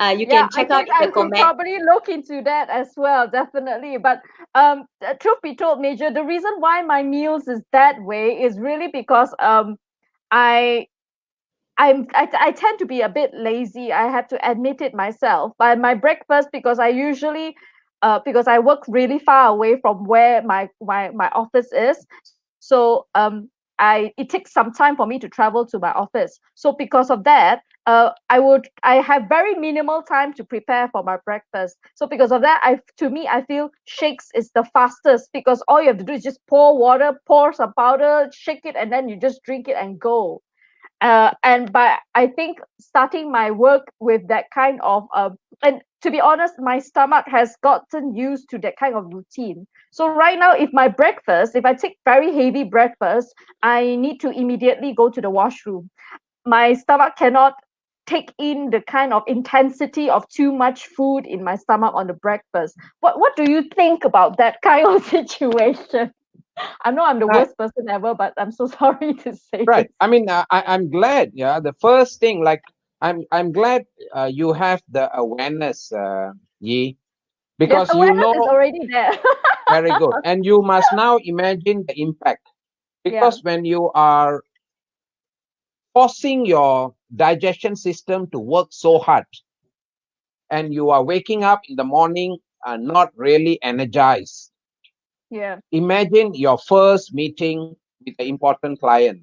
You Yeah, can I check out think in I the should comment. probably look into that as well, definitely. But truth be told, Major, the reason why my meals is that way is really because I I tend to be a bit lazy. I have to admit it myself. But my breakfast, because I usually because I work really far away from where my office is. So it takes some time for me to travel to my office. So because of that, I have very minimal time to prepare for my breakfast. So because of that, I feel shakes is the fastest, because all you have to do is just pour water, pour some powder, shake it, and then you just drink it and go. And but I think starting my work with that kind of and to be honest, my stomach has gotten used to that kind of routine. So right now, if I take very heavy breakfast, I need to immediately go to the washroom. My stomach cannot take in the kind of intensity of too much food in my stomach on the breakfast. What do you think about that kind of situation? I know I'm the Right. worst person ever, but I'm so sorry to say Right. this. I mean, I'm glad. Yeah. The first thing, like, I'm glad you have the awareness, Yi, Yes, because you awareness is know already there. very good, and you must now imagine the impact. Yeah, Because when you are forcing your digestion system to work so hard, and you are waking up in the morning not really energized, yeah. imagine your first meeting with an important client.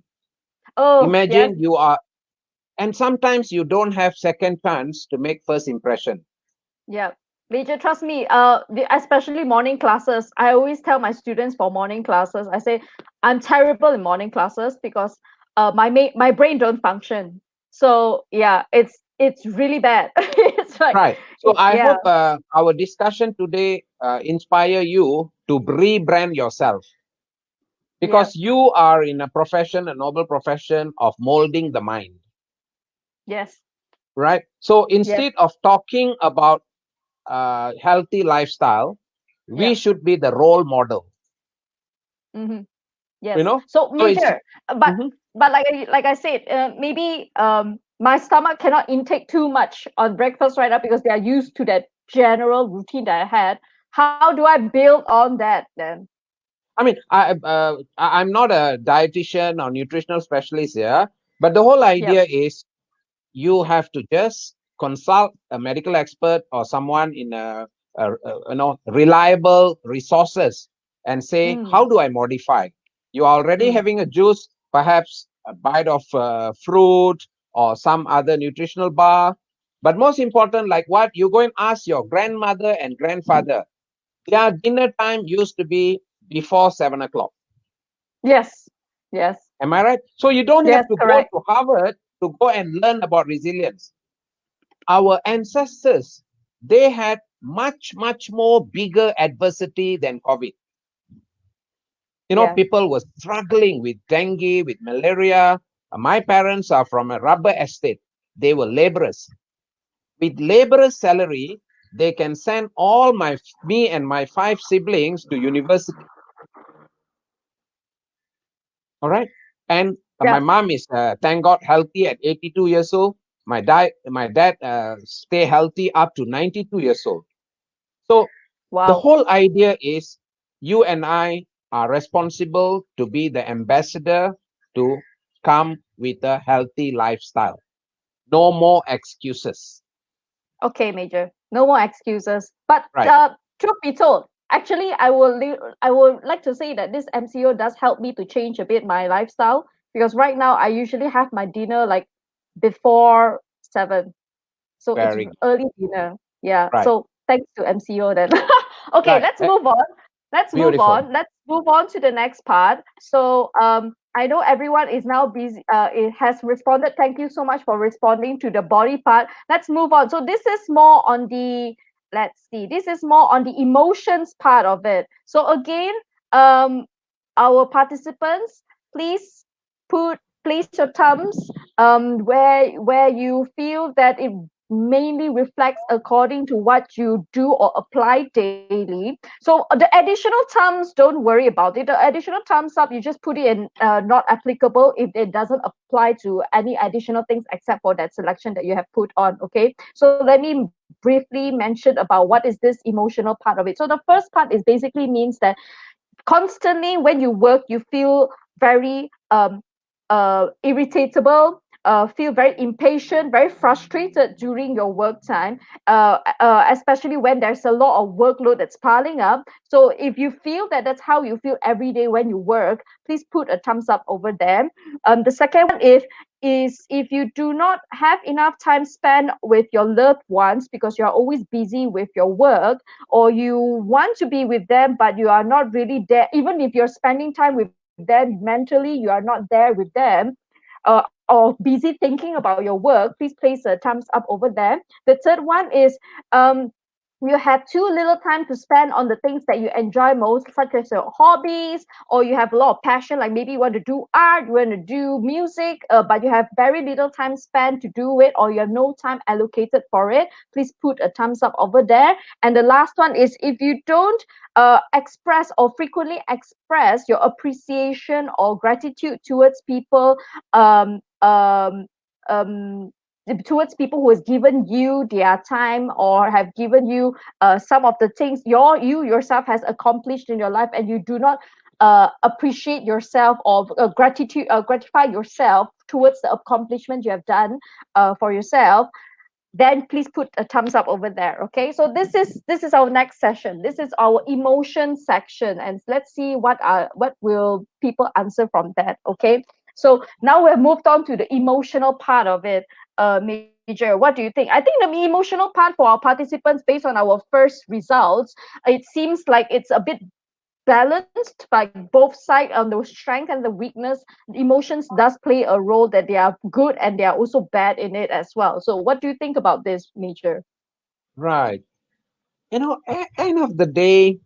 Oh, yes, Imagine you are, and sometimes you don't have second chance to make first impression. yeah. Major, trust me, especially morning classes. I always tell my students for morning classes, I say I'm terrible in morning classes because my brain don't function. So yeah, it's really bad. It's like Right. So I yeah, hope our discussion today inspire you to rebrand yourself, yeah, because you are in a profession, a noble profession of molding the mind. yes, Right. So yes, instead of talking about healthy lifestyle, we yeah. should be the role model. Mm-hmm. You Yes. know. So So it's major, but Mhm. like I said, maybe my stomach cannot intake too much on breakfast right now because they are used to that general routine that I had. How do I build on that then? I mean, I'm not a dietitian or nutritional specialist here, but the whole Yep. idea is you have to just consult a medical expert or someone in reliable resources and say, how Mm, do I modify? You're already mm, having a juice, perhaps a bite of fruit or some other nutritional bar. But most important, like what you go and ask your grandmother and grandfather, their dinner time used to be before 7 o'clock. yes. Yes. Am I right? So you don't have Yes. to go Correct. to Harvard to go and learn about resilience. Our ancestors, they had much more bigger adversity than COVID. Yeah. People were struggling with dengue, with malaria. My parents are from a rubber estate. They were laborers. With laborers salary, they can send all me and my 5 siblings to university. All right. And my Yeah. mom is thank God healthy at 82 years old. My dad stay healthy up to 92 years old. So the Wow. whole idea is you and I are responsible to be the ambassador to come with a healthy lifestyle. No more excuses. Okay, Major. No more excuses. But Right. truth be told, actually, I would like to say that this MCO does help me to change a bit my lifestyle, because right now I usually have my dinner like before 7, so it's Very good. early dinner. Yeah. Right. So thanks to MCO then. Okay, Right. let's move on. Let's move Beautiful. on. Let's move on to the next part. So I know everyone is now busy. It has responded. Thank you so much for responding to the body part. Let's move on. So this is more on the let's see. This is more on the emotions part of it. So again, um, our participants, please place your thumbs where you feel that it mainly reflects according to what you do or apply daily. So the additional terms, don't worry about it. The additional thumbs up, you just put it in not applicable if it doesn't apply to any additional things except for that selection that you have put on. Okay. So let me briefly mention about what is this emotional part of it. So the first part is basically means that constantly when you work you feel very irritatable, feel very impatient, very frustrated during your work time, especially when there's a lot of workload that's piling up. So if you feel that that's how you feel every day when you work, please put a thumbs up over there. The second one is if you do not have enough time spent with your loved ones because you are always busy with your work, or you want to be with them but you are not really there, even if you're spending time with them mentally, you are not there with them, or busy thinking about your work, please place a thumbs up over there. The third one is you have too little time to spend on the things that you enjoy most, such as your hobbies, or you have a lot of passion, like maybe you want to do art, you want to do music, but you have very little time spent to do it, or you have no time allocated for it. Please put a thumbs up over there. And the last one is if you don't express or frequently express your appreciation or gratitude towards people, um, um, um, towards people who has given you their time or have given you some of the things you yourself has accomplished in your life, and you do not appreciate yourself or gratify yourself towards the accomplishment you have done for yourself, then please put a thumbs up over there. Okay, so this is our next session. This is our emotion section, and let's see what will people answer from that. Okay, so now we've moved on to the emotional part of it. Major, what do you think? I think the emotional part for our participants, based on our first results, it seems like it's a bit balanced, like both sides, on the strength and the weakness. Emotions does play a role, that they are good and they are also bad in it as well. So what do you think about this, Major? Right. End of the day,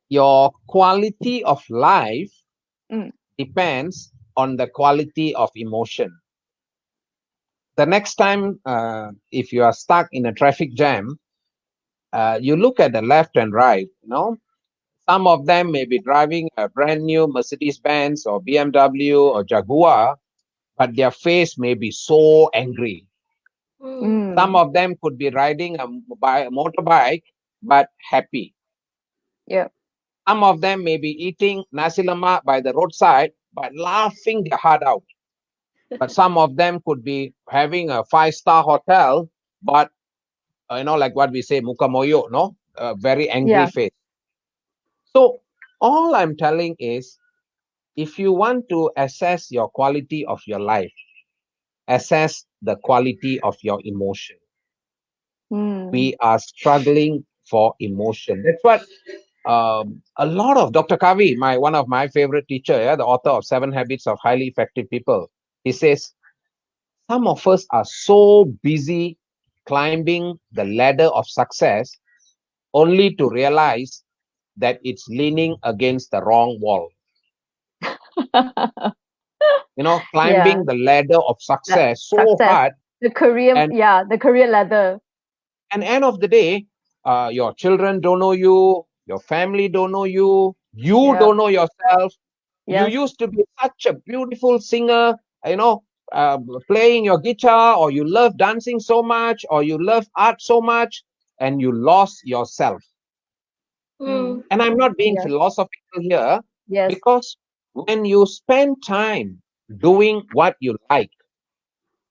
your quality of life Mm. depends on the quality of emotion. The next time, if you are stuck in a traffic jam, you look at the left and right. Some of them may be driving a brand new Mercedes Benz or BMW or Jaguar, but their face may be so angry. Some Mm. of them could be riding a motorbike but happy. Yeah. Some of them may be eating nasi lemak by the roadside but laughing their heart out. But some of them could be having a five-star hotel, but like what we say, muka moyo, no, a very angry Yeah. face. So all I'm telling is, if you want to assess your quality of your life, assess the quality of your emotion. Mm. We are struggling for emotion. That's what a lot of Dr. Kavi, one of my favorite teacher, yeah, the author of 7 Habits of Highly Effective People, he says, some of us are so busy climbing the ladder of success only to realize that it's leaning against the wrong wall. Yeah. Climbing the ladder of That success so success, hard, the career, and yeah, the career ladder. end of the day, your children don't know you, your family don't know you, you Yeah. don't know yourself. You Yes. used to be such a beautiful singer, you know, uh, playing your guitar, or you love dancing so much, or you love art so much, and you lost yourself. Mm. And I'm not being Yes. philosophical here, Yes. because when you spend time doing what you like,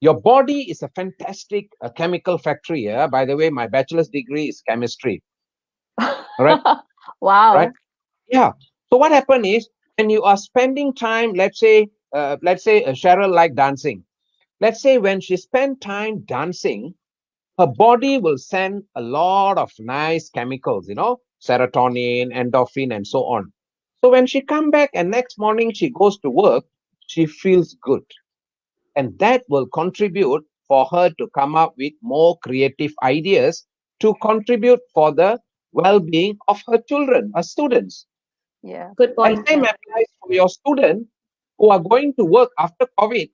your body is a fantastic chemical factory. Yeah? By the way, my bachelor's degree is chemistry. All right. Right. Wow. Yeah. So what happened is, when you are spending time, let's say Cheryl like dancing. Let's say when she spent time dancing, her body will send a lot of nice chemicals, serotonin, endorphin, and so on. So when she come back and next morning she goes to work, she feels good. And that will contribute for her to come up with more creative ideas to contribute for the well-being of her children, her students. Yeah. Good And point. same Yeah. applies for your students who are going to work after COVID.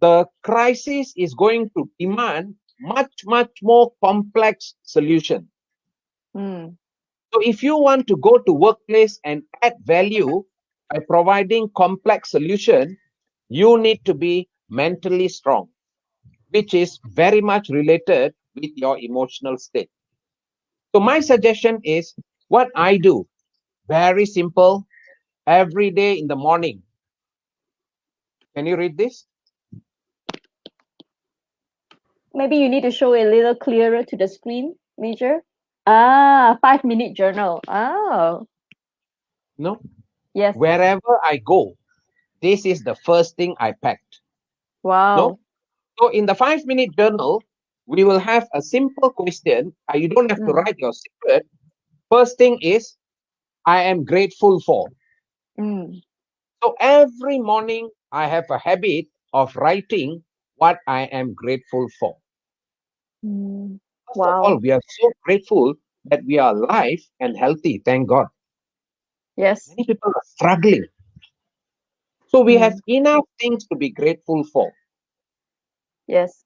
the crisis is going to demand much more complex solution. Mm. So if you want to go to workplace and add value by providing complex solution, you need to be mentally strong, which is very much related with your emotional state. So my suggestion is what I do, very simple, every day in the morning. Can you read this? Maybe you need to show it a little clearer to the screen, Major. Ah, 5-minute journal. Oh, No. yes. Wherever I go, this is the first thing I packed. No. Wow. So in the 5-minute journal, we will have a simple question. You don't have to Mm. write your secret. First thing is, I am grateful for. Mm. So every morning, I have a habit of writing what I am grateful for. Mm. First of all, Wow. we are so grateful that we are alive and healthy. Thank God. Yes. Many people are struggling. So we have Mm. enough things to be grateful for, Yes.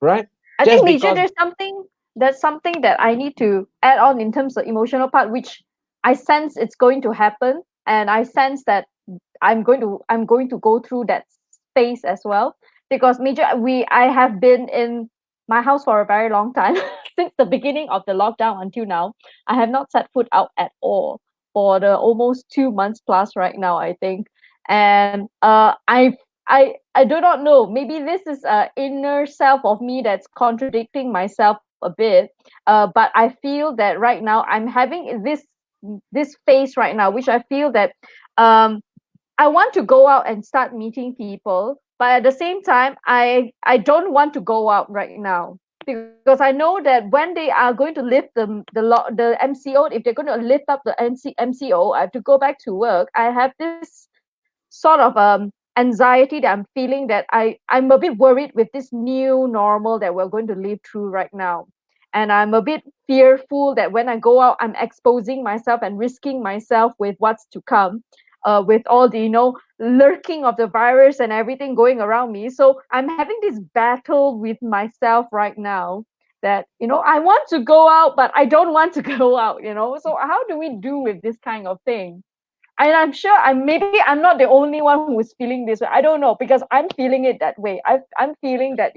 right? I Just think, Major, because, there's something that I need to add on in terms of emotional part, which I sense it's going to happen, and I sense that I'm going to go through that phase as well. Because Major, I have been in my house for a very long time since the beginning of the lockdown until now. I have not set foot out at all for the almost 2 months plus right now, I think. And I do not know. Maybe this is a inner self of me that's contradicting myself a bit. But I feel that right now I'm having this phase right now, which I feel that um I want to go out and start meeting people, but at the same time, I don't want to go out right now because I know that when they are going to lift the MCO, if they're going to lift up the MCO, I have to go back to work. I have this sort of anxiety that I'm feeling, that I'm a bit worried with this new normal that we're going to live through right now. And I'm a bit fearful that when I go out, I'm exposing myself and risking myself with what's to come, with all the lurking of the virus and everything going around me. So I'm having this battle with myself right now, that I want to go out, but I don't want to go out. So how do we do with this kind of thing? And I'm sure I'm not the only one who is feeling this way. I don't know, because I'm feeling it that way. I'm feeling that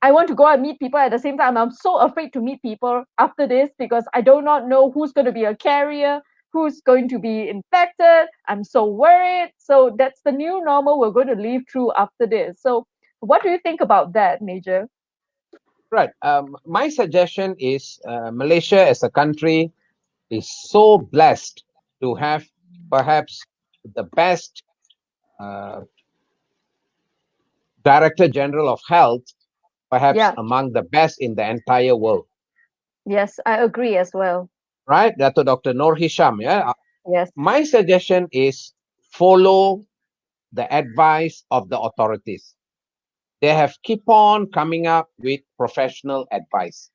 I want to go and meet people. At the same time, I'm so afraid to meet people after this, because I do not know who's going to be a carrier, who's going to be infected. I'm so worried. So that's the new normal we're going to live through after this. So what do you think about that, Major? right. My suggestion is Malaysia as a country is so blessed to have perhaps the best uh, Director General of Health, perhaps Yeah. among the best in the entire world, Yes, I agree as well. right? Dr. Noor Hisham. Yeah. Yes. My suggestion is follow the advice of the authorities. They have keep on coming up with professional advice,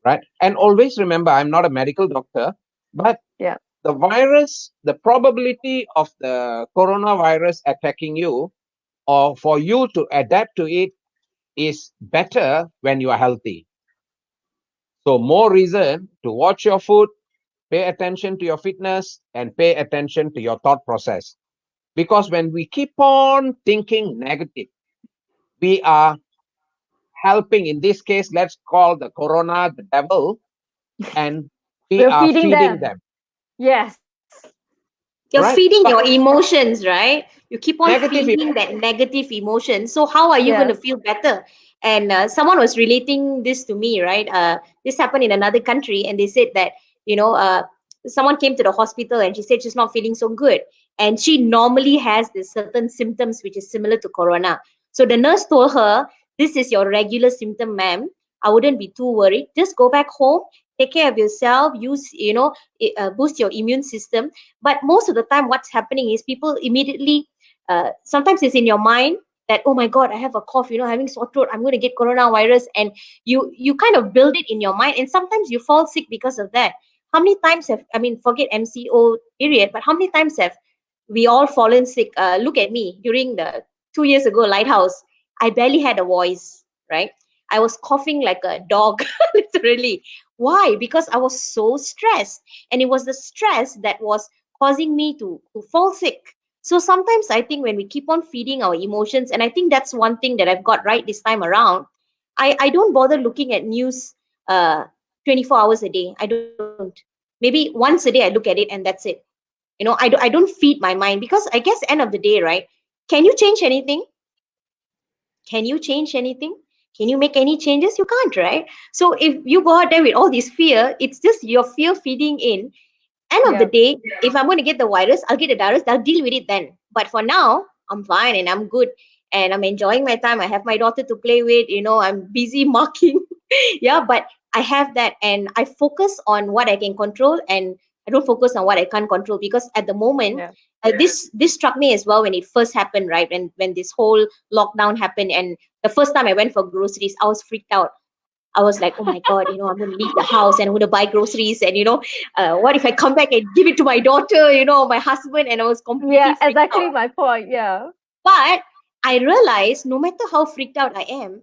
right? And always remember, I'm not a medical doctor, but Yeah. the virus, the probability of the coronavirus attacking you or for you to adapt to it is better when you are healthy. So more reason to watch your food, pay attention to your fitness, and pay attention to your thought process. Because when we keep on thinking negative, we are helping, in this case, let's call the corona the devil, and we We're are feeding feeding them. them, Yes. You're right? feeding So your emotions, right? You keep on negative, feeding that negative emotion. So how are you going to Yes. feel better? And someone was relating this to me, right? This happened in another country, and they said that you know, uh, someone came to the hospital and she said she's not feeling so good, and she normally has this certain symptoms which is similar to corona. So the nurse told her, "This is your regular symptom, ma'am. I wouldn't be too worried. Just go back home, take care of yourself, use boost your immune system." But most of the time what's happening is people immediately sometimes it's in your mind that, oh my god, I have a cough, having sore throat, I'm going to get coronavirus, and you kind of build it in your mind, and sometimes you fall sick because of that. How many times have, I mean, forget MCO period, but how many times have we all fallen sick? Look at me during the 2 years ago, Lighthouse, I barely had a voice, right? I was coughing like a dog, literally. Why? Because I was so stressed. And it was the stress that was causing me to fall sick. So sometimes I think when we keep on feeding our emotions, and I think that's one thing that I've got right this time around, I don't bother looking at news uh, 24 hours a day. I don't. Maybe once a day I look at it and that's it. I don't feed my mind, because I guess end of the day, right? Can you change anything? Can you change anything? Can you make any changes? You can't, right? So if you go out there with all this fear, it's just your fear feeding in. End of the Yeah. day, if I'm going to get the virus, I'll get the virus. I'll deal with it then. But for now, I'm fine and I'm good, and I'm enjoying my time. I have my daughter to play with. I'm busy marking. Yeah, but I have that, and I focus on what I can control, and I don't focus on what I can't control, because at the moment, Yeah. this struck me as well when it first happened, right? When this whole lockdown happened, and the first time I went for groceries, I was freaked out. I was like, oh my God, I'm going to leave the house and I'm going to buy groceries. And, what if I come back and give it to my daughter, my husband? And I was completely Yeah, freaked out. exactly my point. Yeah. But I realized no matter how freaked out I am,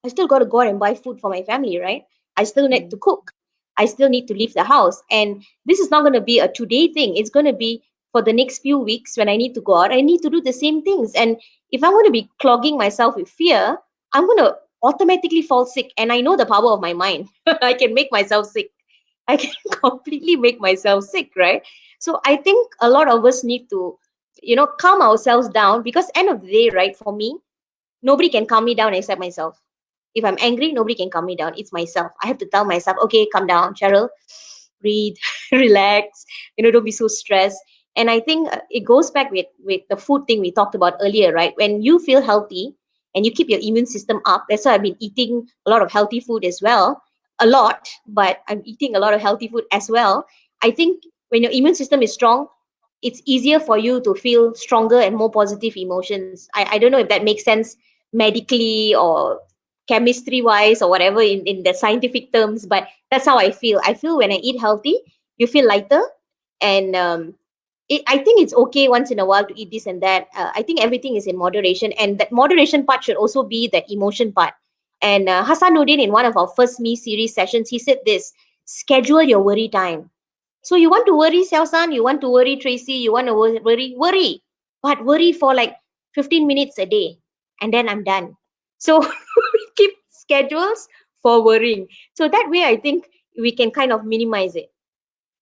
I still got to go out and buy food for my family, right? I still need to Mm. cook. I still need to leave the house. And this is not going to be a today thing. It's going to be for the next few weeks when I need to go out. I need to do the same things. And if I'm going to be clogging myself with fear, I'm going to automatically fall sick. And I know the power of my mind. I can make myself sick. I can completely make myself sick, right? So I think a lot of us need to, calm ourselves down, because end of the day, right, for me, nobody can calm me down except myself. If I'm angry, nobody can calm me down. It's myself. I have to tell myself, okay, calm down, Cheryl, breathe, relax, don't be so stressed. And I think it goes back with the food thing we talked about earlier, right? When you feel healthy and you keep your immune system up, that's why I've been eating a lot of healthy food as well. A lot, but I'm eating a lot of healthy food as well. I think when your immune system is strong, it's easier for you to feel stronger and more positive emotions. I don't know if that makes sense medically or chemistry wise or whatever in the scientific terms, but that's how I feel. I feel when I eat healthy, you feel lighter. And I think it's okay once in a while to eat this and that. I think everything is in moderation, and that moderation part should also be the emotion part. And Hassanuddin, in one of our first Me series sessions, he said this: schedule your worry time. So you want to worry, Xiao you want to worry, Tracy, you want to worry. But worry for like 15 minutes a day, and then I'm done. So we keep schedules for worrying. So that way, I think we can kind of minimize it.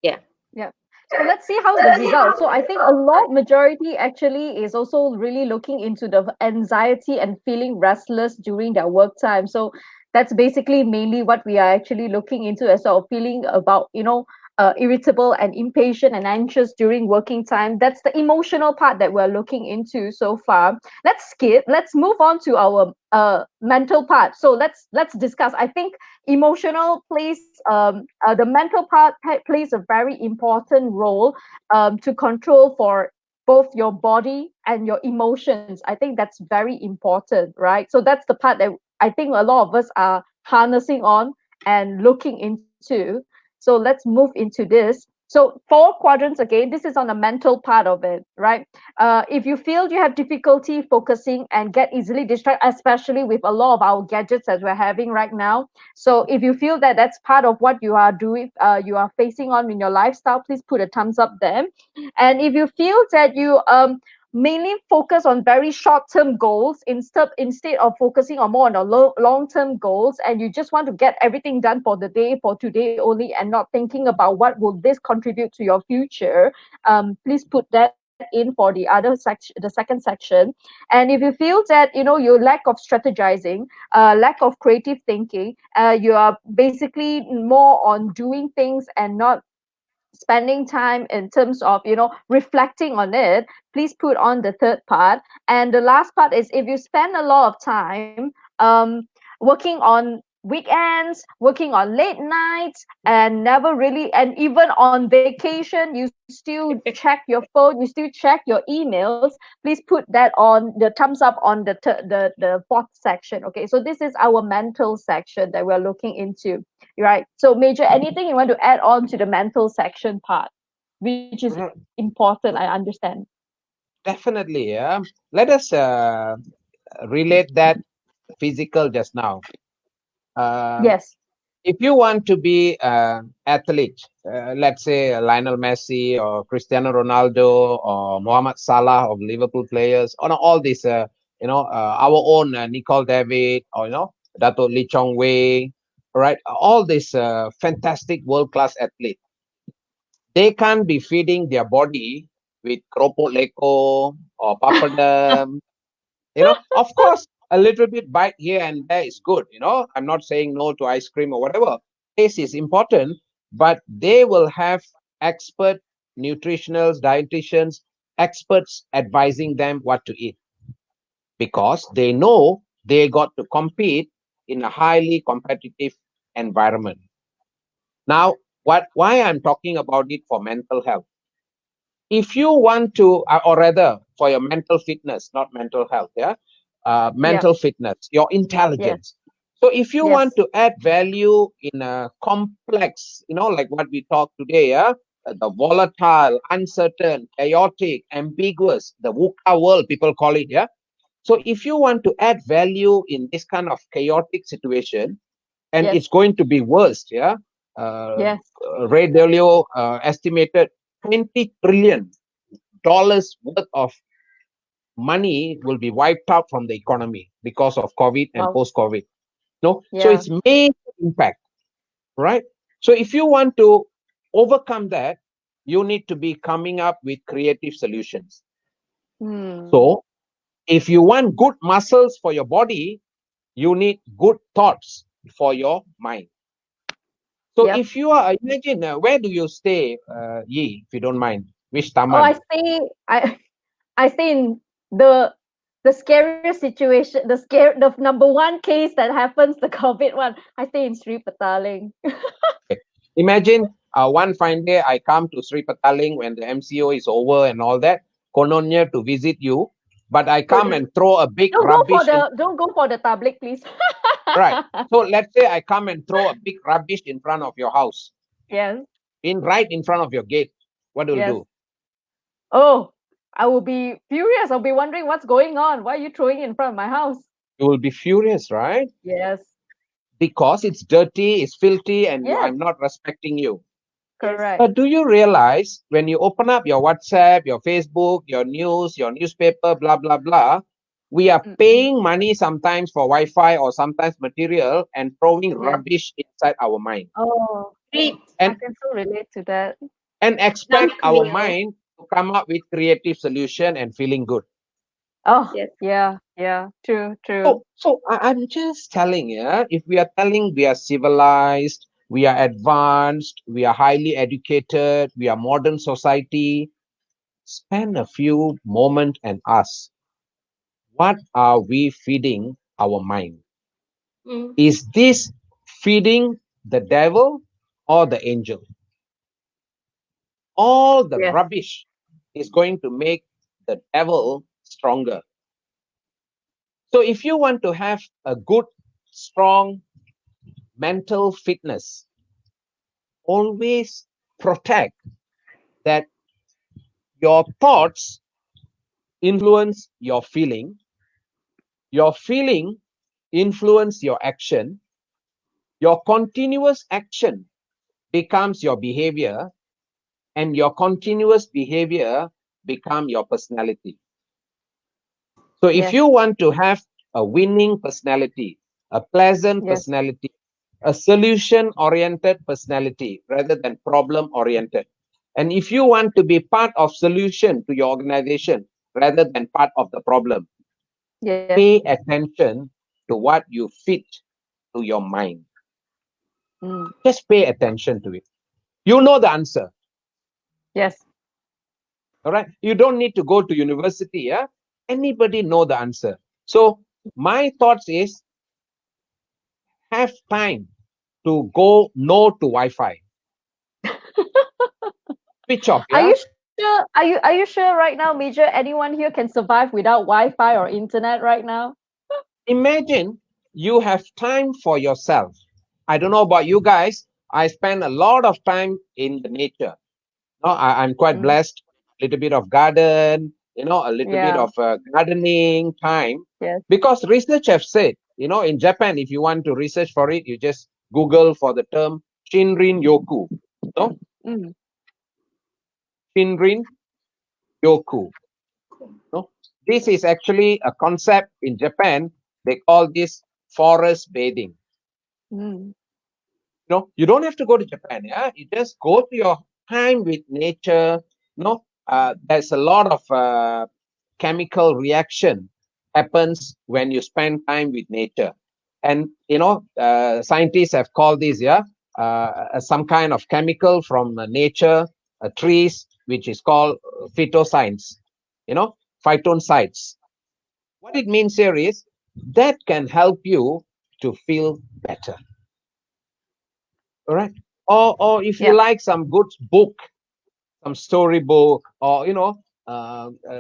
Yeah. Yeah. So let's see how's the result. So I think a lot majority actually is also really looking into the anxiety and feeling restless during their work time. So that's basically mainly what we are actually looking into as well, feeling about, irritable and impatient and anxious during working time. That's the emotional part that we're looking into so far. Let's skip. Let's move on to our mental part. So let's discuss. I think emotional plays the mental part plays a very important role to control for both your body and your emotions. I think that's very important, right? So that's the part that I think a lot of us are harnessing on and looking into. So let's move into this. So four quadrants again, this is on the mental part of it, right? If you feel you have difficulty focusing and get easily distracted, especially with a lot of our gadgets that we're having right now, so if you feel that that's part of what you are doing, you are facing on in your lifestyle, please put a thumbs up there. And if you feel that you mainly focus on very short-term goals instead of focusing on more on the long-term goals, and you just want to get everything done for the day, for today only, and not thinking about what will this contribute to your future, please put that in for the other section, the second section. And if you feel that you lack of strategizing, lack of creative thinking, you are basically more on doing things and not spending time in terms of reflecting on it, please put on the third part. And the last part is if you spend a lot of time working on weekends, working on late nights, and never really, and even on vacation, you still check your phone, you still check your emails, please put that on the thumbs up on the fourth section. Okay, so this is our mental section that we're looking into, right? So Major, anything you want to add on to the mental section part, which is Mhm. important, I understand. Definitely. Yeah. Let us relate that physical just now. Uh, Yes. if you want to be an athlete, let's say Lionel Messi or Cristiano Ronaldo or Mohamed Salah of Liverpool players, or no, all these, our own Nicole David, or Dato Lee Chong Wei, right? All these fantastic world class athletes, they can't be feeding their body with keropok leko or papadum. Of course, a little bit bite here and there is good. I'm not saying no to ice cream or whatever. Taste is important, but they will have expert nutritionals, dietitians, experts advising them what to eat because they know they got to compete in a highly competitive environment. Now, why I'm talking about it for mental health? If you want to, or rather for your mental fitness, not mental health, yeah, Yep. mental fitness, your Yes. intelligence. So if you want Yes. to add value in a complex, like what we talk today, yeah, the volatile, uncertain, chaotic, ambiguous, the VUCA world, people call it, yeah. So if you want to add value in this kind of chaotic situation, and Yes. it's going to be worst, yeah. Uh, Yes. Ray Dalio estimated $20 trillion worth of money will be wiped out from the economy because of COVID and Wow. post-COVID. No, so Yeah. it's major impact, right? So if you want to overcome that, you need to be coming up with creative solutions. Hmm. So if you want good muscles for your body, you need good thoughts for your mind. So Yep. if you are, imagine where do you stay, Yi, if you don't mind, which Oh, I taman? stay. I stay in the the scariest situation. The number one case that happens, the COVID one. I stay in Sri Petaling. Okay. Imagine one fine day I come to Sri Pataling when the MCO is over and all that, Kononia to visit you, but I come and throw a big rubbish in. Don't go for the tablet, please. Right. So let's say I come and throw a big rubbish in front of your house, Yes. right in front of your gate. What will Yes. do? Oh, I will be furious. I'll be wondering what's going on. Why are you throwing it in front of my house? You will be furious, right? Yes. Because it's dirty, it's filthy, and Yes. I'm not respecting you. Yes. Correct. But do you realize when you open up your WhatsApp, your Facebook, your news, your newspaper, blah, blah, blah, we are Mm-mm. paying money sometimes for Wi-Fi or sometimes material and throwing Yes. rubbish inside our mind Oh, Great. I and, can so relate to that. and Junk expect our mail. mind to come up with creative solution and feeling good. Oh, Yes. yeah. Yeah. True. True. So I'm just telling you, if we are telling we are civilized, we are advanced, we are highly educated, we are modern society, spend a few moments and ask, what are we feeding our mind? Mm. Is this feeding the devil or the angel? All the Yes. rubbish is going to make the devil stronger. So if you want to have a good, strong mental fitness, always protect that your thoughts influence your feeling influence your continuous action becomes your behavior, and your continuous behavior become your personality. So if Yes. you want to have a winning personality, a pleasant Yes. personality, a solution oriented personality rather than problem oriented, and if you want to be part of solution to your organization rather than part of the problem, Yes. pay attention to what you feed to your mind. Mm. Just pay attention to it. You know the answer. Yes. All right. You don't need to go to university. Yeah. Anybody know the answer. So my thoughts is have time to go no to Wi-Fi. Switch off. Are Yeah. you sure? Are you sure right now, Major? Anyone here can survive without Wi-Fi or internet right now? Imagine you have time for yourself. I don't know about you guys. I spend a lot of time in the nature. No, I'm quite Mm. blessed. Little bit of garden, a little bit Yeah. of gardening time, Yes. because research have said, in Japan, if you want to research for it, you just Google for the term Shinrin Yoku. No, Mm. Shinrin Yoku. No, this is actually a concept in Japan. They call this forest bathing. Mm. You don't have to go to Japan. Yeah, you just go to your time with nature. There's a lot of chemical reaction happens when you spend time with nature, and scientists have called this, some kind of chemical from nature, trees, which is called phytoscience. Phytoncides. What it means here is that can help you to feel better. All right. Or if you Yeah. like some good book, some storybook, or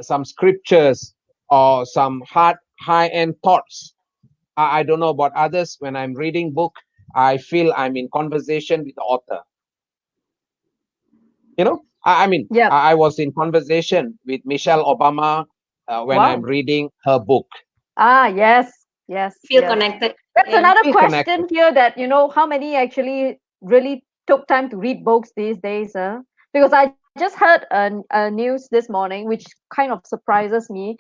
some scriptures, or some high-end thoughts. I don't know about others. When I'm reading book, I feel I'm in conversation with the author. Yeah. I was in conversation with Michelle Obama when I'm Wow. reading her book. Ah, yes. Yes. Feel Yes. connected. That's Yeah. another Feel connected. question here, that how many actually really took time to read books these days, huh? Because I just heard a news this morning which kind of surprises me.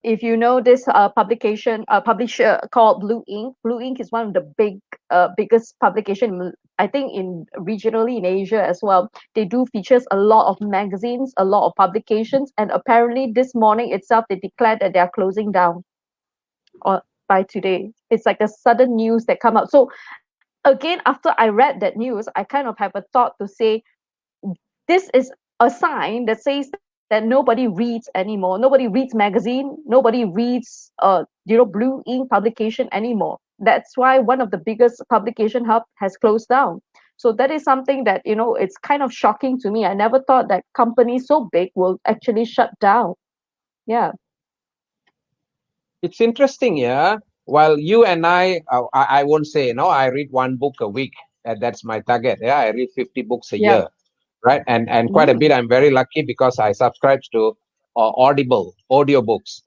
If you know this publication publisher called Blue Ink. Blue Ink is one of the biggest publication, I think, in regionally in Asia as well. They do features a lot of magazines, a lot of publications, and apparently this morning itself they declared that they are closing down or by today. It's like a sudden news that come out. So again, after I read that news, I kind of have a thought to say, this is a sign that says that nobody reads anymore. Nobody reads magazine. Nobody reads Blue Ink publication anymore. That's why one of the biggest publication hub has closed down. So that is something that it's kind of shocking to me. I never thought that companies so big will actually shut down. Yeah. It's interesting, yeah. While you and I won't say, I read one book a week. That's my target. Yeah, I read 50 books a Yeah. year, right? And quite a Mm. bit. I'm very lucky because I subscribe to Audible audiobooks.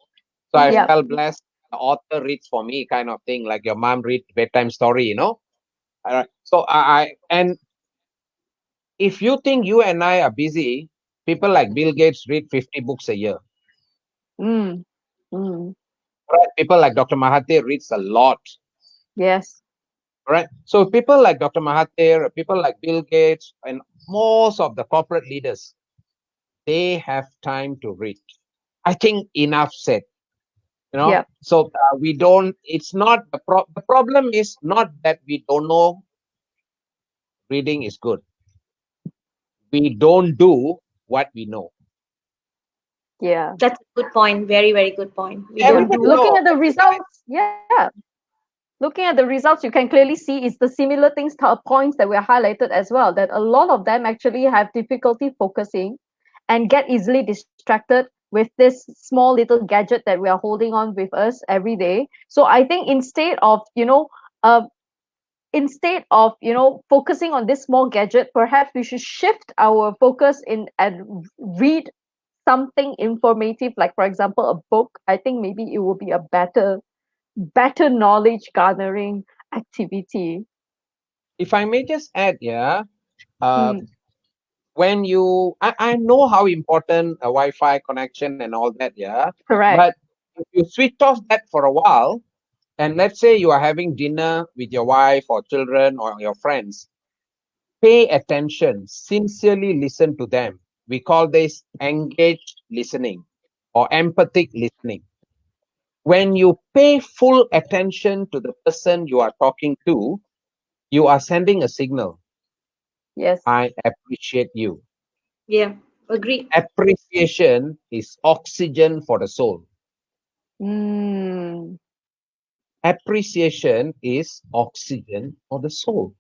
So I Yeah. felt blessed. The author reads for me, kind of thing, like your mom read bedtime story. All right. So and if you think you and I are busy, people like Bill Gates read 50 books a year. Mm. Mm. Right? People like Dr. Mahathir reads a lot. Yes. Right. So people like Dr. Mahathir, people like Bill Gates, and most of the corporate leaders, they have time to read. I think enough said. Yeah. So we don't. It's not the problem is not that we don't know reading is good. We don't do what we know. Yeah. That's a good point. Very, very good point. We Yeah. don't Everybody do. Looking know. at the Like you guys, results, yeah. Looking at the results, you can clearly see it's the similar points that were highlighted as well. That a lot of them actually have difficulty focusing and get easily distracted with this small little gadget that we are holding on with us every day. So I think uh, instead of focusing on this small gadget, perhaps we should shift our focus in and read something informative, like for example a book. I think maybe it will be a better knowledge gathering activity. if I may just add, yeah, uh, Mm, when I know how important a Wi-Fi connection and all that, yeah, correct. but if you switch off that for a while, and let's say you are having dinner with your wife or children or your friends, pay attention, sincerely listen to them. We call this engaged listening or empathic listening. When you pay full attention to the person you are talking to, you are sending a signal. Yes. I appreciate you. Yeah. Agree. Appreciation is oxygen for the soul. Mm, Appreciation is oxygen for the soul.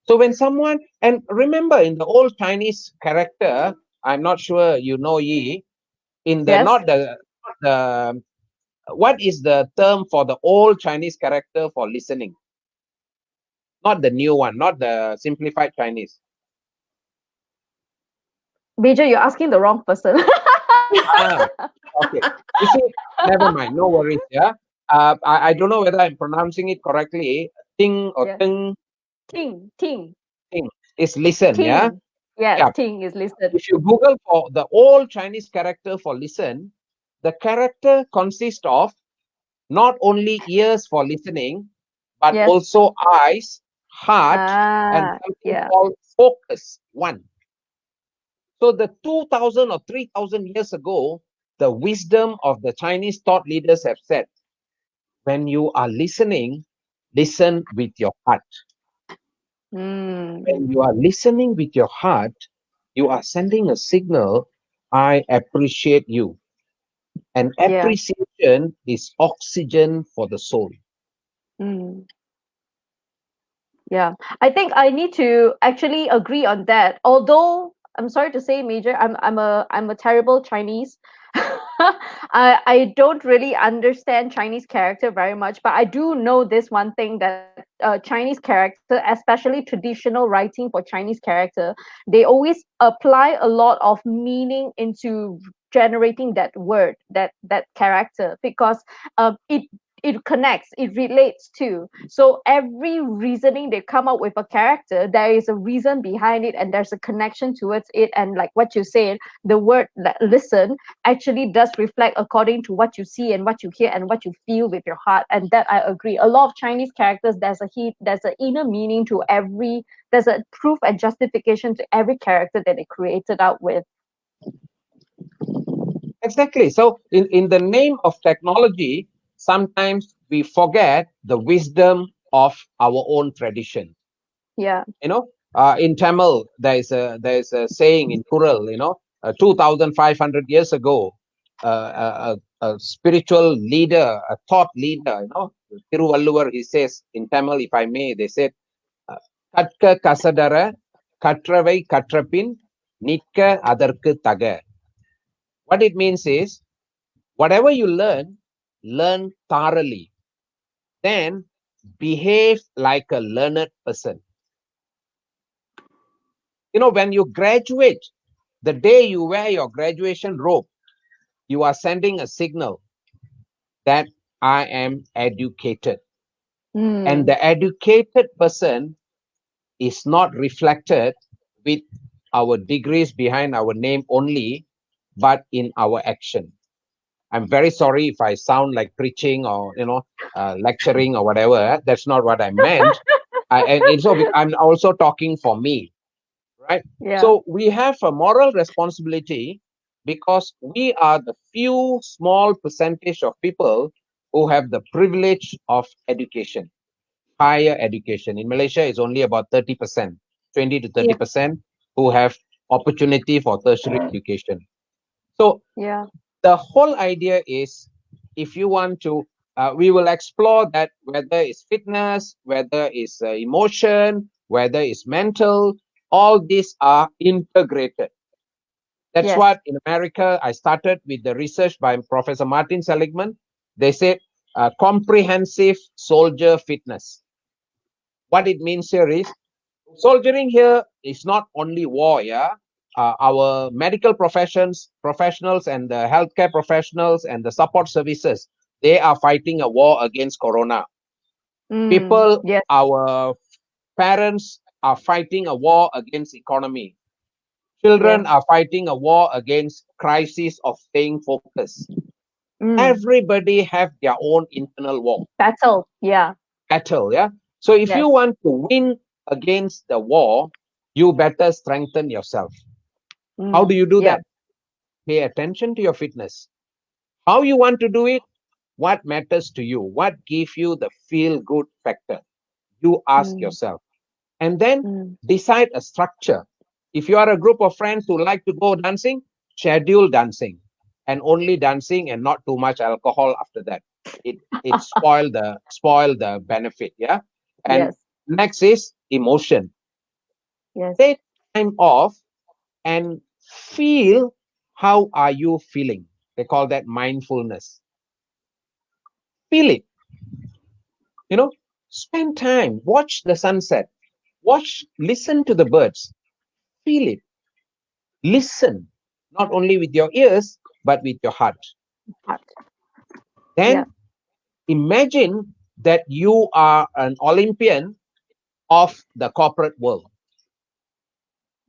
So when someone, and remember in the old Chinese character, I'm not sure you know Yi, in the yes. not the what is the term for the old Chinese character for listening? Not the new one, not the simplified Chinese. Major, you're asking the wrong person. Ah, okay. You see, never mind. No worries. Yeah. I don't know whether I'm pronouncing it correctly. Ting or Yeah. ting, Ting, ting, ting is listen. Yeah. ting. Yes, Yeah. ting is listen. If you Google for the old Chinese character for listen, the character consists of not only ears for listening, but Yes. also eyes, heart, and Ah, something yeah. called focus. One. So the 2000 or 3000 years ago, the wisdom of the Chinese thought leaders have said, when you are listening, listen with your heart. Mm, When you are listening with your heart, you are sending a signal, I appreciate you. And yeah. appreciation is oxygen for the soul. Mm. Yeah, I think I need to actually agree on that. Although I'm sorry to say, Major, I'm a terrible Chinese. I don't really understand Chinese character very much, but I do know this one thing that Chinese character, especially traditional writing for Chinese character, they always apply a lot of meaning into generating that word, that character, because it connects, it relates to. So every reasoning they come up with a character, there is a reason behind it, and there's a connection towards it. And like what you said, the word listen actually does reflect according to what you see and what you hear and what you feel with your heart. And that I agree. A lot of Chinese characters, there's an inner meaning to every, there's a proof and justification to every character that they created out with. Exactly. So, in the name of technology, sometimes we forget the wisdom of our own tradition. Yeah. In Tamil, there is a saying in Kural, 2,500 years ago, a spiritual leader, a thought leader, Tiruvalluvar, he says in Tamil, if I may, they said, uh, Katka Kasadara, Katravai Katrapin, Nitka Adarku Taga. What it means is, whatever you learn thoroughly, then behave like a learned person. When you graduate, the day you wear your graduation robe, you are sending a signal that I am educated. And Mm, the educated person is not reflected with our degrees behind our name only, but in our action. I'm very sorry if I sound like preaching or lecturing or whatever. That's not what I meant. I'm also talking for me, right? yeah. So we have a moral responsibility because we are the few small percentage of people who have the privilege of education, higher education. In Malaysia, it's only about 30%, 20 to Yeah. 30% who have opportunity for tertiary education. So Yeah. the whole idea is, if you want to, we will explore that, whether it's fitness, whether it's emotion, whether it's mental, all these are integrated. That's Yes. what in America I started with the research by Professor Martin Seligman. They said comprehensive soldier fitness. What it means here is, soldiering here is not only war. Yeah, our medical professionals and the healthcare professionals and the support services, they are fighting a war against corona. Mm, People, yes. our parents are fighting a war against economy. Children Yes. are fighting a war against crisis of staying focused. Mm, Everybody have their own internal war battle. Yeah. battle. Yeah. So if you Yes. want to win against the war, you better strengthen yourself. How do Mm, you do yeah. that? Pay attention to your fitness. How you want to do it? What matters to you? What gives you the feel good factor? You ask Mm, yourself, and then mm, decide a structure. If you are a group of friends who like to go dancing, schedule dancing, and only dancing and not too much alcohol after that. It spoil the benefit. Yeah. And yes. next is emotion. Yes. Take time off and feel, how are you feeling. They call that mindfulness. Feel it. you know Spend time, watch the sunset, listen to the birds, feel it. Listen, not only with your ears, but with your heart. Heart. Yeah. Then imagine that you are an Olympian of the corporate world.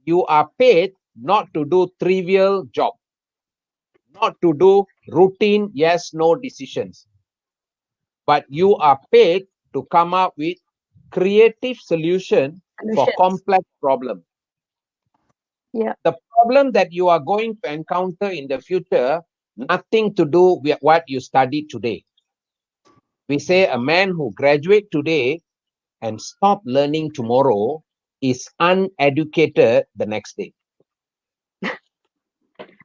You are paid not to do trivial job, not to do routine yes no decisions, but you are paid to come up with creative solution for Solutions. complex problem. Yeah. The problem that you are going to encounter in the future, nothing to do with what you studied today. We say a man who graduate today and stop learning tomorrow is uneducated the next day.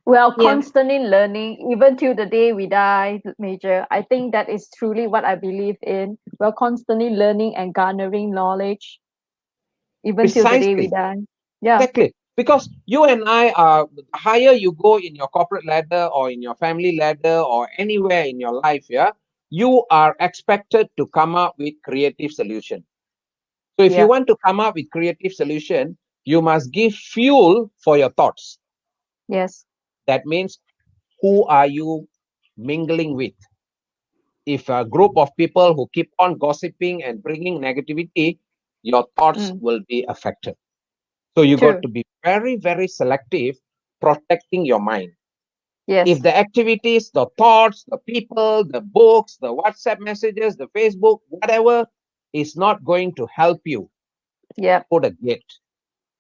We are Yeah. constantly learning, even till the day we die, Major. I think that is truly what I believe in. We're constantly learning and garnering knowledge, even till the day we Precisely. die. Yeah. Exactly. Because you and I are, the higher you go in your corporate ladder or in your family ladder or anywhere in your life, yeah, you are expected to come up with creative solution. So if you Yeah. want to come up with creative solution, you must give fuel for your thoughts. Yes. That means, who are you mingling with? If a group of people who keep on gossiping and bringing negativity, your thoughts Mm. will be affected. So you got True. to be very, very selective, protecting your mind. If Yes. the activities, the thoughts, the people, the books, the WhatsApp messages, the Facebook, whatever is not going to help you, Yeah. put a gate,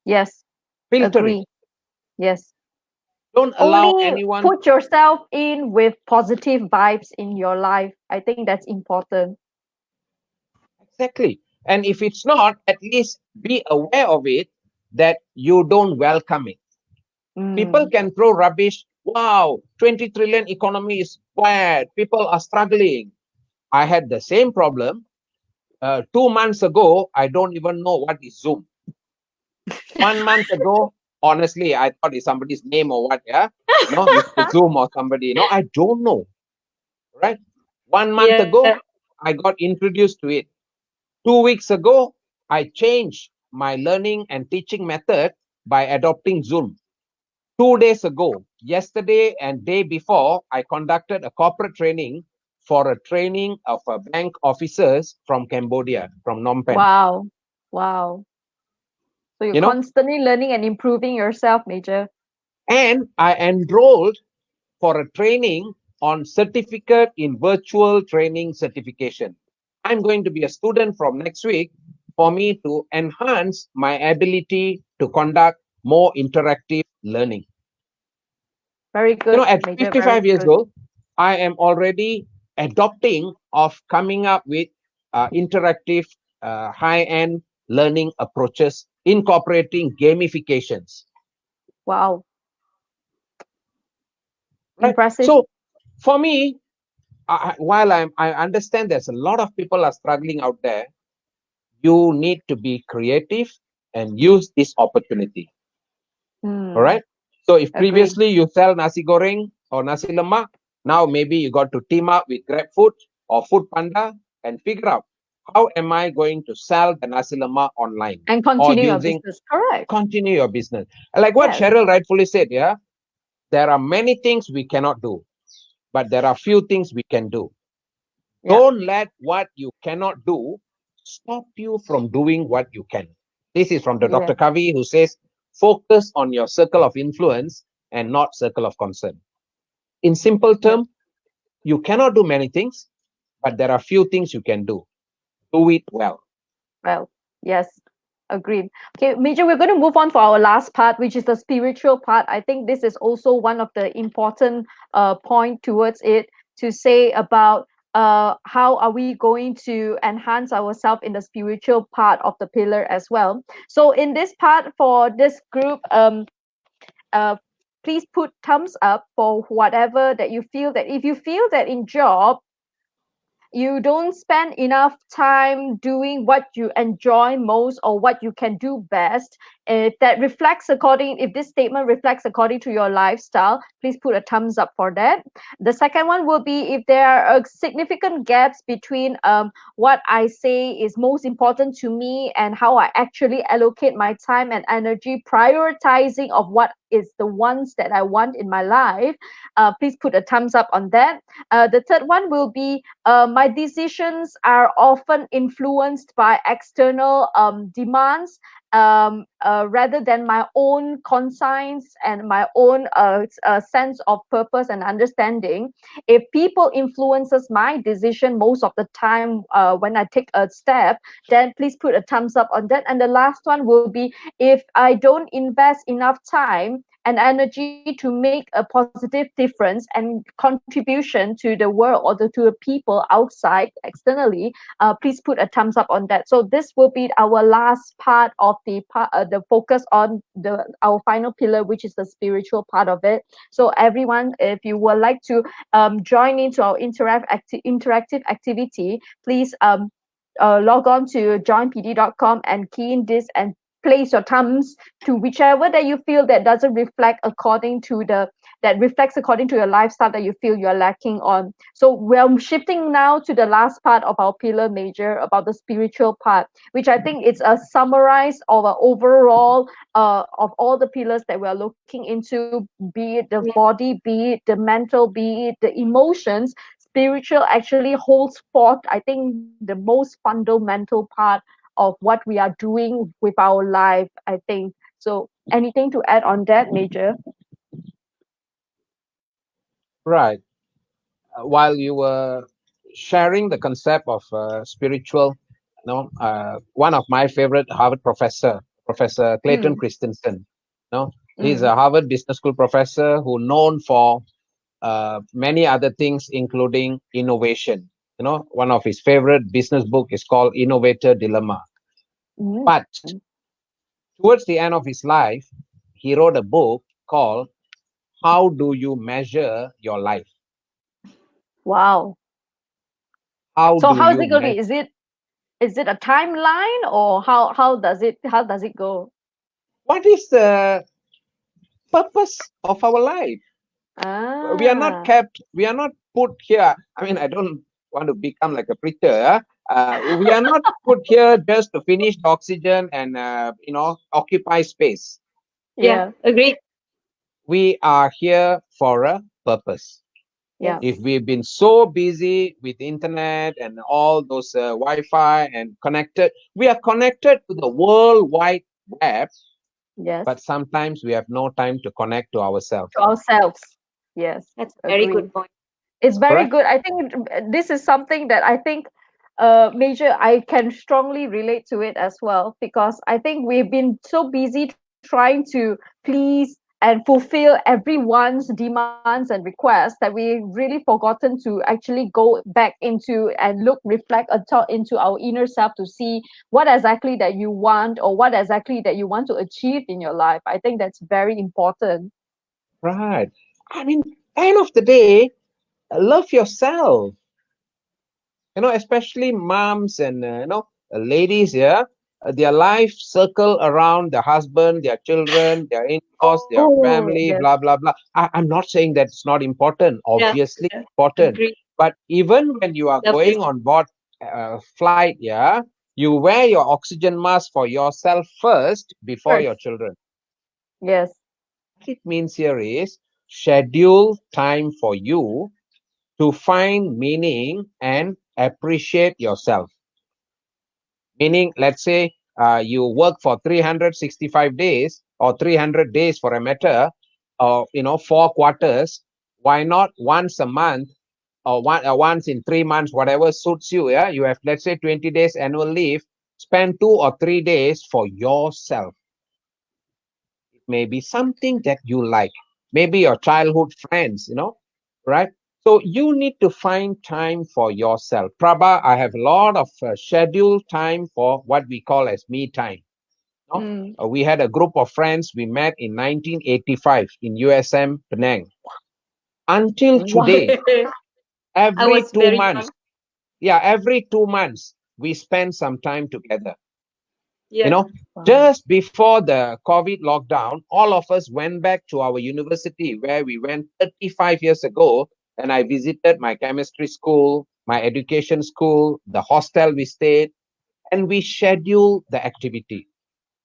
Yes. filter it. Agree. Yes. Don't allow Only anyone. put yourself in with positive vibes in your life. I think that's important. Exactly. And if it's not, at least be aware of it, that you don't welcome it. People Mm. can throw rubbish. Wow, 20 trillion economy is bad. People are struggling. I had the same problem. 2 months ago, I don't even know what is Zoom. 1 month ago, honestly, I thought it's somebody's name or what, yeah? No, it's the Zoom or somebody. No, I don't know, right? 1 month Yeah. ago, I got introduced to it. 2 weeks ago, I changed my learning and teaching method by adopting Zoom. 2 days ago, yesterday and day before, I conducted a corporate training for a training of bank officers from Cambodia, from Phnom Penh. Wow. Wow. So you're You know, constantly learning and improving yourself, Major. and I enrolled for a training on certificate in virtual training certification. I'm going to be a student from next week for me to enhance my ability to conduct more interactive learning. Very good, At Major. Very 55 years good. old, I am already adopting of coming up with interactive, high-end learning approaches, incorporating gamifications. Wow. Right. Impressive. So for me, while I understand there's a lot of people are struggling out there, you need to be creative and use this opportunity. All Hmm. right. So if Agree. previously you sell nasi goreng or nasi lemak, now maybe you got to team up with GrabFood or Food Panda and figure out, how am I going to sell the nasi lemak online And or continue your using, business. Correct. continue your business. Like what Yes. Cheryl rightfully said, yeah, there are many things we cannot do, but there are few things we can do. Yeah. Don't let what you cannot do stop you from doing what you can. This is from the Yeah. Dr. Kavi, who says, focus on your circle of influence and not circle of concern. In simple Yep. terms, you cannot do many things, but there are few things you can do. Do it well. Well, yes. Agreed. Okay, Major, we're going to move on for our last part, which is the spiritual part. I think this is also one of the important point towards it, to say about how are we going to enhance ourselves in the spiritual part of the pillar as well. So in this part for this group, uh, please put thumbs up for whatever that you feel, that if you feel that in job you don't spend enough time doing what you enjoy most or what you can do best, if that reflects according, if this statement reflects according to your lifestyle, please put a thumbs up for that. The second one will be, if there are significant gaps between what I say is most important to me and how I actually allocate my time and energy, prioritizing of what is the ones that I want in my life, please put a thumbs up on that. The third one will be, my decisions are often influenced by external demands, rather than my own conscience and my own sense of purpose and understanding. If people influences my decision most of the time, when I take a step, then please put a thumbs up on that. And the last one will be, if I don't invest enough time and energy to make a positive difference and contribution to the world or to the people outside externally, please put a thumbs up on that. So this will be our last part of the focus on the our final pillar, which is the spiritual part of it. So everyone, if you would like to join into our interactive activity, please log on to joinpd.com and key in this and place your thumbs to whichever that you feel that doesn't reflect according to the that reflects according to your lifestyle that you feel you're lacking on. So we're shifting now to the last part of our pillar major, about the spiritual part, which I think is a summarize of our overall of all the pillars that we're looking into, be it the body, be it the mental, be it the emotions. Spiritual actually holds forth, I think, the most fundamental part of what we are doing with our life, I think. So anything to add on that, Major? Right. While you were sharing the concept of spiritual, one of my favorite Harvard professor, Professor Clayton Mm, Christensen, he's mm, a Harvard Business School professor who known for many other things, including innovation. One of his favorite business book is called Innovator Dilemma. mm. But towards the end of his life, he wrote a book called How Do You Measure Your Life? Wow. How So do how is you it going to measure? be? Is it a timeline, or how does it go? What is the purpose of our life? Ah, We are not put here. I mean, I don't want to become like a preacher. We are not put here just to finish the oxygen and, occupy space. Yeah, yeah, agreed. We are here for a purpose. yeah. If Yes. we've been so busy with internet and all those Wi-Fi and connected, we are connected to the world wide web, Yes, but sometimes we have no time to connect to ourselves. to ourselves. Yes, That's a very agree. good point. It's very Correct? good. I think this is something that I think, Major, I can strongly relate to it as well, because I think we've been so busy trying to please and fulfill everyone's demands and requests that we really forgotten to actually go back into and look, reflect, and talk into our inner self to see what exactly that you want, or what exactly that you want to achieve in your life. I think that's very important. Right. I mean, end of the day, love yourself. Especially moms and ladies. Yeah, their life circle around the husband, their children, their in-laws, their Oh, family, yes, blah blah blah. I'm not saying that's not important. Yeah, Obviously yes, important. agreed. But even when you are Love going yourself. on board flight, yeah, you wear your oxygen mask for yourself first before your first. children. Yes. What it means here is schedule time for you to find meaning and appreciate yourself. Meaning, let's say you work for 365 days or 300 days for a matter, or 4 quarters. Why not once a month, or once in 3 months, whatever suits you? Yeah, you have, let's say, 20 days annual leave. Spend 2 or 3 days for yourself. It may be something that you like, maybe your childhood friends, right? So you need to find time for yourself. Prabha, I have a lot of scheduled time for what we call as me time. No? Mm. We had a group of friends. We met in 1985 in USM Penang. Until Wow. today, I every was two very months, young. yeah, every 2 months, we spend some time together. You Yeah. know, Wow. just before the COVID lockdown, all of us went back to our university where we went 35 years ago. And I visited my chemistry school, my education school, the hostel we stayed, and we scheduled the activity.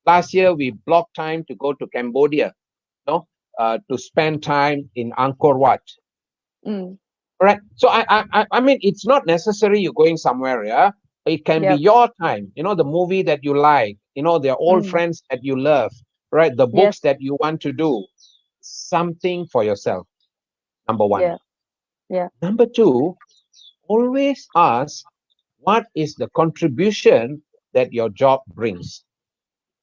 Last year, we blocked time to go to Cambodia. to spend time in Angkor Wat. Mm. Right. So I mean, it's not necessary you're going somewhere. Yeah. It can be Yep. your time. The movie that you like. The old Mm. friends that you love. Right. The books Yes. that you want to do. Something for yourself. Number one. Yeah. Yeah. Number two, always ask what is the contribution that your job brings.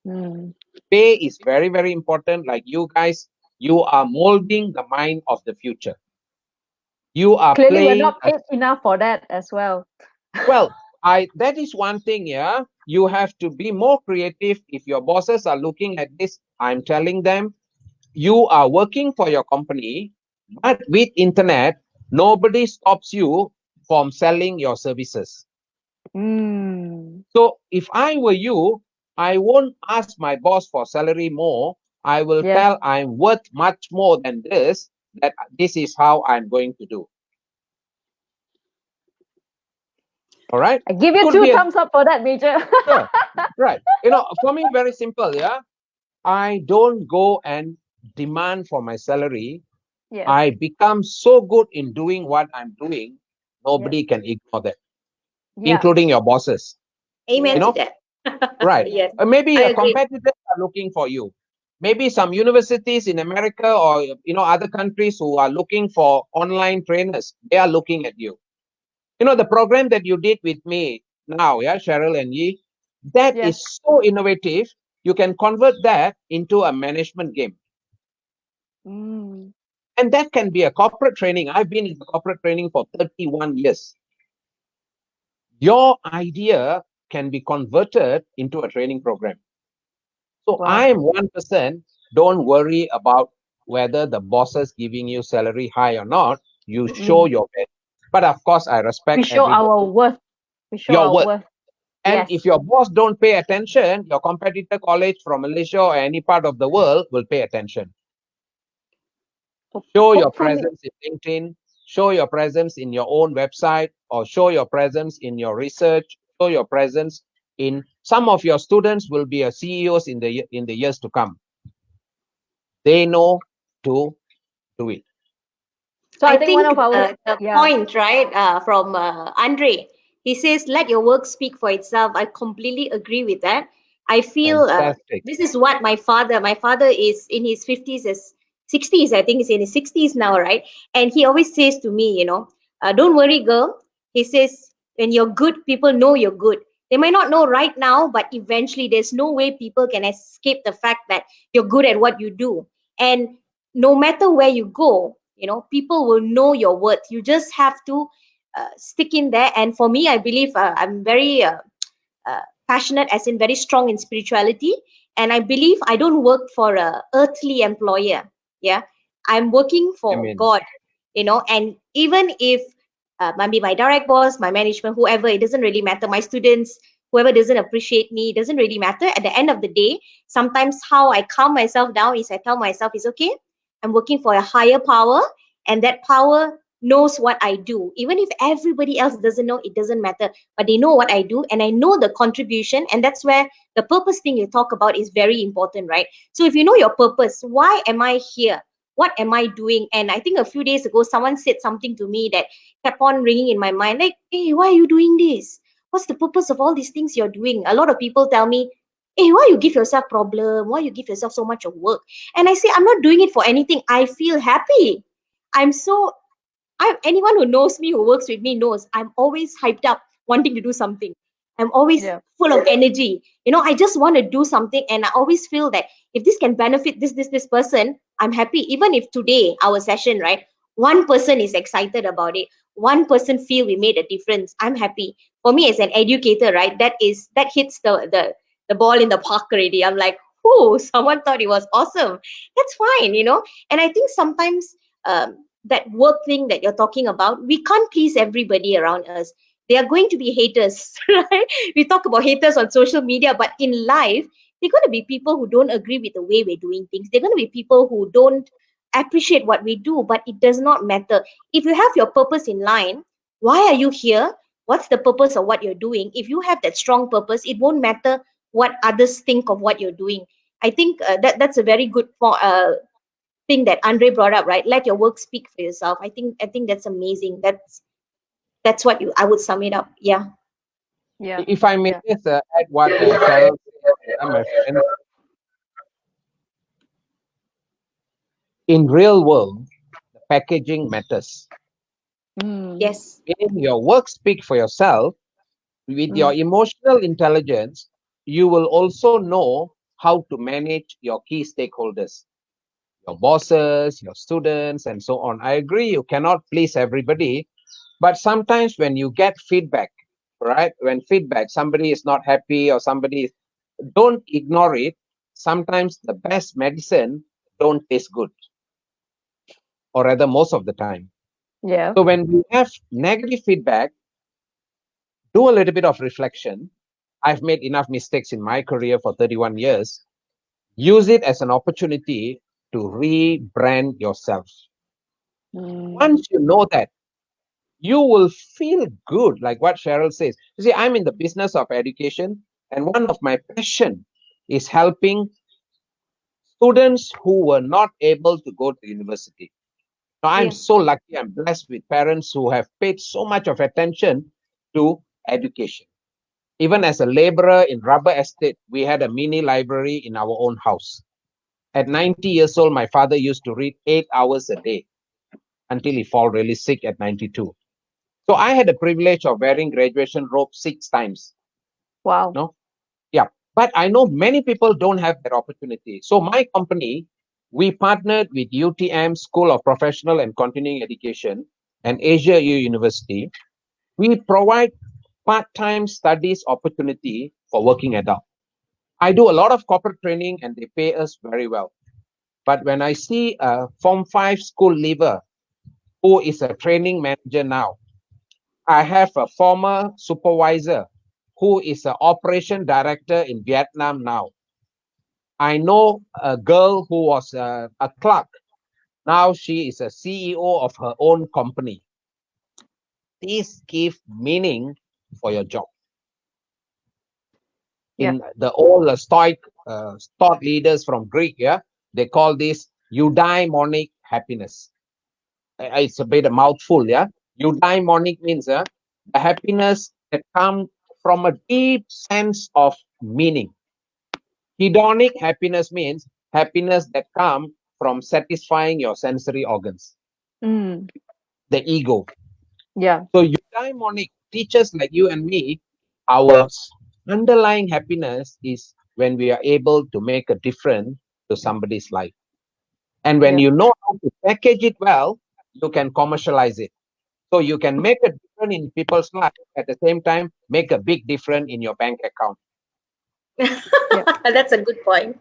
Mm. Pay is very, very important. Like you guys, you are molding the mind of the future. You are Clearly, we're playing not a paid enough for that as well. well, that is one thing, yeah. You have to be more creative. If your bosses are looking at this, I'm telling them you are working for your company, but with internet, nobody stops you from selling your services. Mm. So if I were you, I won't ask my boss for salary more. I will Yes. tell I'm worth much more than this, that this is how I'm going to do. All right. I give It you could two be a thumbs up for that, Major. sure. Right. For me, very simple. Yeah. I don't go and demand for my salary. Yes. I become so good in doing what I'm doing, Yes. nobody can ignore that, Yeah. including your bosses. Amen Yeah. You to know, that. right? Yes, Maybe I your agree. competitors are looking for you. Maybe some universities in America or other countries who are looking for online trainers, they are looking at you. The program that you did with me now, yeah, Cheryl and Yi, that Yes. is so innovative. You can convert that into a management game. Mm. And that can be a corporate training. I've been in corporate training for 31 years. Your idea can be converted into a training program. So I Wow. am 1%. Don't worry about whether the boss is giving you salary high or not. You show Mm. your best. But of course, I We respect show our everybody. worth. We show Your our worth. worth. And if Yes. your boss don't pay attention, your competitor college from Malaysia or any part of the world will pay attention. Show your Hopefully. presence in LinkedIn, show your presence in your own website, or show your presence in your research, show your presence in some of your students will be a CEOs in the years to come. They know to do it. So I I think one think of our the yeah. point, right, from Andre, he says, let your work speak for itself. I completely agree with that. I feel Fantastic. this is what my father is in his 50s, 60s, I think he's in his 60s now, right? And he always says to me, don't worry, girl. He says, when you're good, people know you're good. They might not know right now, but eventually there's no way people can escape the fact that you're good at what you do. And no matter where you go, people will know your worth. You just have to stick in there. And for me, I believe I'm very passionate, as in very strong in spirituality. And I believe I don't work for a earthly employer. Yeah, I'm working for Amen. God. And even if maybe my direct boss, my management, whoever, it doesn't really matter. My students, whoever doesn't appreciate me, it doesn't really matter. At the end of the day, sometimes how I calm myself down is I tell myself, it's okay. I'm working for a higher power, and that power knows what I do. Even if everybody else doesn't know, it doesn't matter. But they know what I do, and I know the contribution. And that's where the purpose thing you talk about is very important, right? So if you know your purpose, why am I here? What am I doing? And I think a few days ago, someone said something to me that kept on ringing in my mind, like, hey, why are you doing this? What's the purpose of all these things you're doing? A lot of people tell me, hey, why you give yourself problem? Why you give yourself so much of work? And I say, I'm not doing it for anything. I feel happy. I'm so anyone who knows me, who works with me, knows I'm always hyped up, wanting to do something. I'm always Yeah. full of energy. I just want to do something, and I always feel that if this can benefit this person, I'm happy. Even if today our session, right, one person is excited about it, one person feel we made a difference, I'm happy. For me as an educator, right, that hits the ball in the park already. I'm like, oh, someone thought it was awesome. That's fine. And I think sometimes that work thing that you're talking about, we can't please everybody around us. There are going to be haters, right? We talk about haters on social media, but in life, there are going to be people who don't agree with the way we're doing things. There are going to be people who don't appreciate what we do, but it does not matter. If you have your purpose in line, why are you here? What's the purpose of what you're doing? If you have that strong purpose, it won't matter what others think of what you're doing. I think that's a very good thing that Andre brought up, right? Let your work speak for yourself. I think that's amazing. That's what I would sum it up. Yeah. Yeah. If I may Yeah. just add what Cheryl said, my friend, in real world, the packaging matters. Mm. Yes. Meaning your work speak for yourself. With your Mm. emotional intelligence, you will also know how to manage your key stakeholders, your bosses, your students, and so on. I agree you cannot please everybody, but sometimes when you get feedback, right? When feedback, somebody is not happy or somebody is, don't ignore it. Sometimes the best medicine don't taste good, or rather most of the time. Yeah. So when we have negative feedback, do a little bit of reflection. I've made enough mistakes in my career for 31 years. Use it as an opportunity to rebrand yourself. Mm. Once you know that, you will feel good, like what Cheryl says. You see, I'm in the business of education, and one of my passion is helping students who were not able to go to university. Now, I'm Yeah. so lucky, I'm blessed with parents who have paid so much of attention to education. Even as a laborer in rubber estate, we had a mini library in our own house. At 90 years old, my father used to read 8 hours a day until he fall really sick at 92. So I had the privilege of wearing graduation robe 6 times. Wow. No, yeah. But I know many people don't have that opportunity. So my company, we partnered with UTM School of Professional and Continuing Education and Asia U University. We provide part-time studies opportunity for working adults. I do a lot of corporate training and they pay us very well. But when I see a Form 5 school leaver who is a training manager now, I have a former supervisor who is an operation director in Vietnam now. I know a girl who was a clerk. Now she is a CEO of her own company. These give meaning for your job. Yeah. In the old Stoic thought leaders from Greek, yeah, they call this eudaimonic happiness. It's a bit a mouthful, yeah. Eudaimonic means the happiness that comes from a deep sense of meaning. Hedonic happiness means happiness that comes from satisfying your sensory organs, Mm. the ego. Yeah. So eudaimonic teachers like you and me, our underlying happiness is when we are able to make a difference to somebody's life. And when Yeah. you know how to package it well, you can commercialize it. So you can make a difference in people's life at the same time, make a big difference in your bank account. Yeah. That's a good point.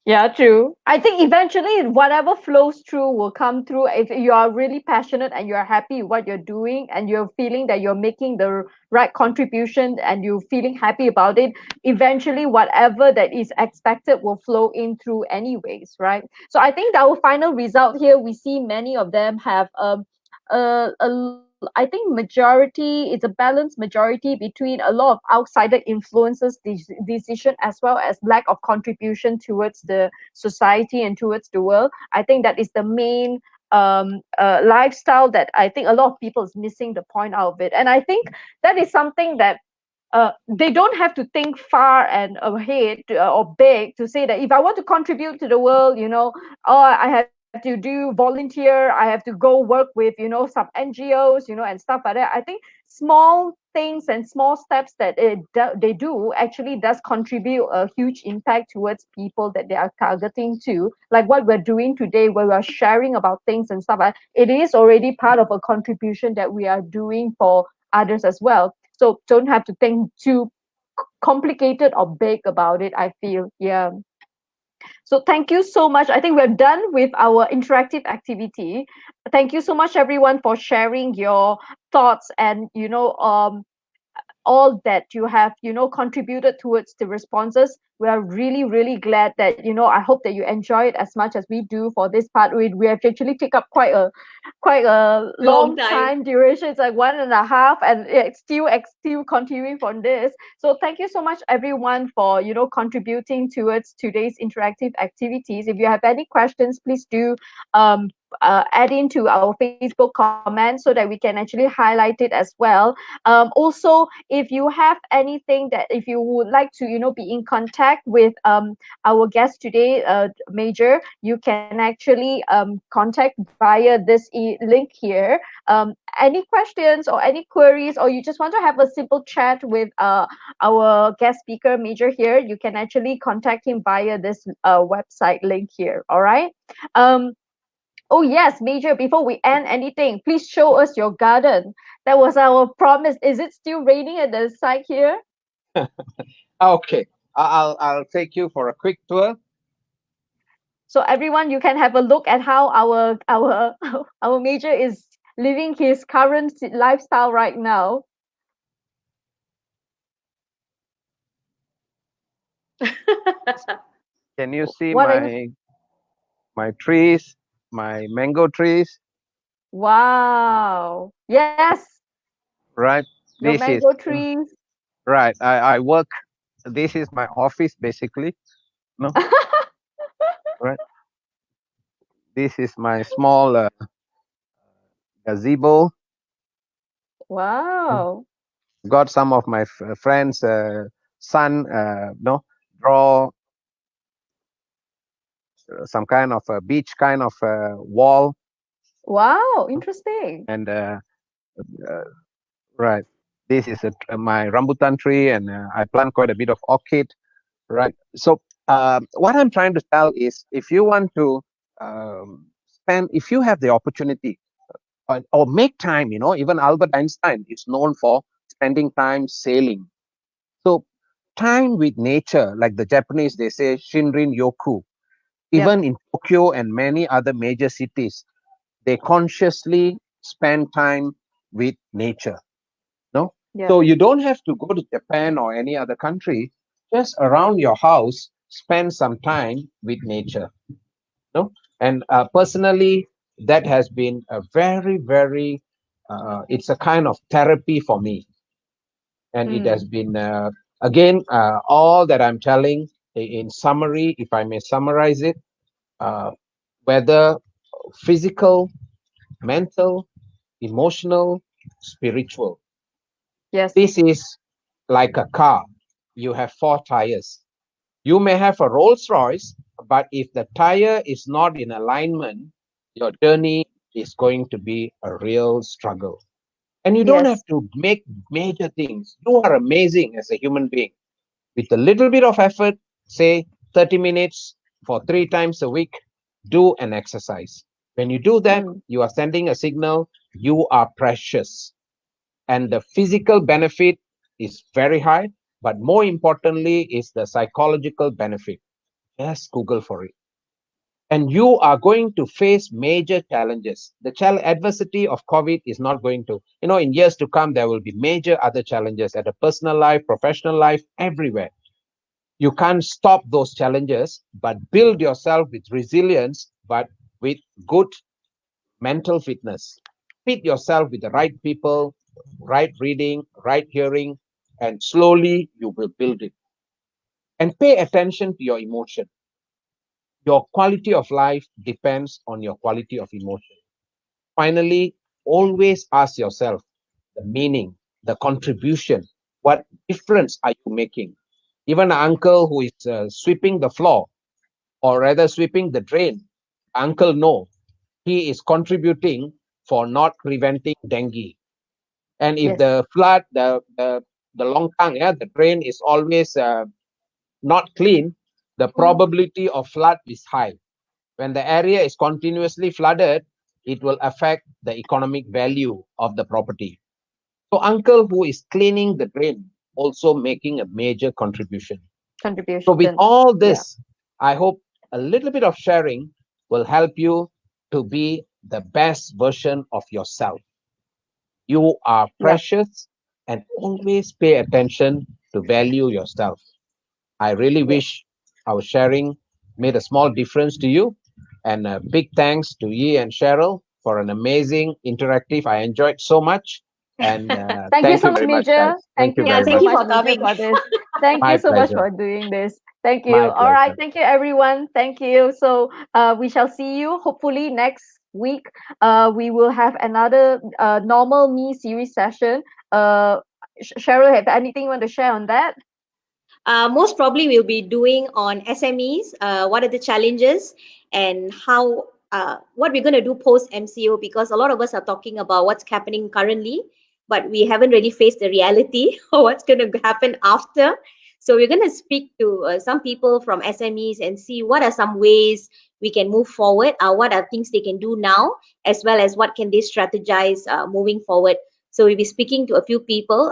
Yeah, true. I think eventually whatever flows through will come through if you are really passionate and you're happy with what you're doing and you're feeling that you're making the right contribution and you're feeling happy about it. Eventually, whatever that is expected will flow in through anyways, right? So I think our final result here, we see many of them have I think majority, it's a balanced majority between a lot of outsider influences decision as well as lack of contribution towards the society and towards the world. I think that is the main lifestyle that I think a lot of people is missing the point out of it. And I think that is something that they don't have to think far and ahead or big to say that if I want to contribute to the world, oh, I have to do volunteer, I have to go work with, some NGOs, and stuff like that. I think small things and small steps that they do actually does contribute a huge impact towards people that they are targeting to. Like what we're doing today, where we're sharing about things and stuff, it is already part of a contribution that we are doing for others as well. So don't have to think too complicated or big about it, I feel. Yeah. So thank you so much. I think we're done with our interactive activity. Thank you so much, everyone, for sharing your thoughts and, all that you have, contributed towards the responses. We are really, really glad that, I hope that you enjoy it as much as we do for this part. We have actually take up quite a Long long time. time duration. It's like 1.5, and it's still continuing from this. So thank you so much, everyone, for contributing towards today's interactive activities. If you have any questions, please do um, add into our Facebook comment so that we can actually highlight it as well. Also, if you have anything that if you would like to be in contact with our guest today, Major, you can actually contact via this link here. Any questions or any queries, or you just want to have a simple chat with our guest speaker, Major, here, you can actually contact him via this website link here. All right. Um, Oh, yes, Major, before we end anything, please show us your garden. That was our promise. Is it still raining at the side here? Okay, I'll take you for a quick tour. So everyone, you can have a look at how our our Major is living his current lifestyle right now. Can you see What are you? my trees, my mango trees? Wow. Yes, Right. your This is mango trees. right. I work. This is my office basically. No, right. This is my small gazebo. Wow. Got some of my friends' son, no, draw some kind of a beach kind of wall, Wow, interesting. and uh, right. This is my rambutan tree, and I plant quite a bit of orchid. Right. So what I'm trying to tell is, if you want to if you have the opportunity or make time, even Albert Einstein is known for spending time sailing. So time with nature, like the Japanese, they say Shinrin Yoku. Yep. Even in Tokyo and many other major cities, they consciously spend time with nature. No, Yep. so you don't have to go to Japan or any other country. Just around your house, spend some time with nature. No, and personally, that has been a very, very. It's a kind of therapy for me, and it has Mm. been again all that I'm telling in summary. If I may summarize it, uh, whether physical, mental, emotional, spiritual. Yes. This is like a car. You have four tires. You may have a Rolls Royce, but if the tire is not in alignment, your journey is going to be a real struggle. And you don't have Yes. to make major things. You are amazing as a human being. With a little bit of effort, say 30 minutes for 3 times a week, do an exercise. When you do that, Mm. you are sending a signal you are precious. And the physical benefit is very high, but more importantly is the psychological benefit. Just Google for it. And you are going to face major challenges. The adversity of COVID is not going to, in years to come, there will be major other challenges at a personal life, professional life, everywhere. You can't stop those challenges, but build yourself with resilience, but with good mental fitness. Fit yourself with the right people, right reading, right hearing, and slowly you will build it. And pay attention to your emotion. Your quality of life depends on your quality of emotion. Finally, always ask yourself the meaning, the contribution. What difference are you making? Even an uncle who is sweeping the floor, or rather sweeping the drain, uncle no, he is contributing for not preventing dengue. And if Yes. the flood, the long tongue, yeah, the drain is always not clean, the Mm. probability of flood is high. When the area is continuously flooded, it will affect the economic value of the property. So uncle who is cleaning the drain also making a major contribution. So with Contribution. all Yeah. this, I hope a little bit of sharing will help you to be the best version of yourself. You are Yeah. precious and always pay attention to value yourself. I really Yes. wish our sharing made a small difference to you. And a big thanks to Yi and Cheryl for an amazing interactive. I enjoyed so much. And Thank you thank so you much, very much, guys. Major. Thank Thank you you Yeah, very thank so much. you much, for Major, coming. for this. Thank My you so much pleasure. for doing this. Thank you. My All right. pleasure. Thank you, everyone. Thank you. So we shall see you hopefully next week. We will have another normal me series session. Cheryl, have anything you want to share on that? Most probably we'll be doing on SMEs. What are the challenges and how what we're going to do post MCO, because a lot of us are talking about what's happening currently, but we haven't really faced the reality of what's going to happen after. So we're going to speak to some people from SMEs and see what are some ways we can move forward. What are things they can do now, as well as what can they strategize moving forward. So we'll be speaking to a few people.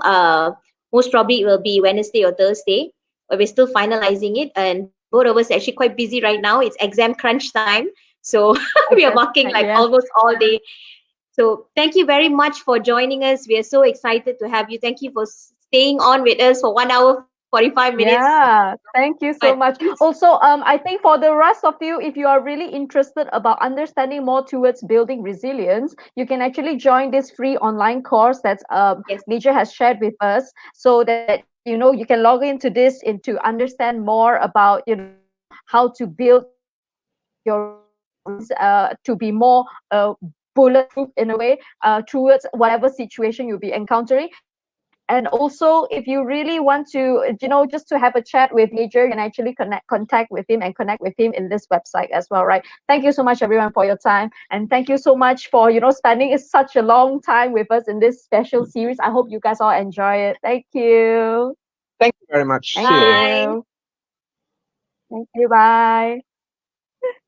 Most probably it will be Wednesday or Thursday, but we're still finalizing it. And both of us are actually quite busy right now. It's exam crunch time. So we are working like Yes. almost all day. So thank you very much for joining us. We are so excited to have you. Thank you for staying on with us for 1 hour, 45 minutes. Yeah, thank you But so much. Also, I think for the rest of you, if you are really interested about understanding more towards building resilience, you can actually join this free online course that's yes, Major has shared with us, so that you know you can log into this and to understand more about how to build your resilience to be more bulletproof in a way towards whatever situation you'll be encountering. And also, if you really want to, just to have a chat with Major, you can actually contact with him and connect with him in this website as well, right? Thank you so much, everyone, for your time, and thank you so much for spending such a long time with us in this special series. I hope you guys all enjoy it. Thank you. Thank you very much. Thank See you. bye. you. Thank you. Bye.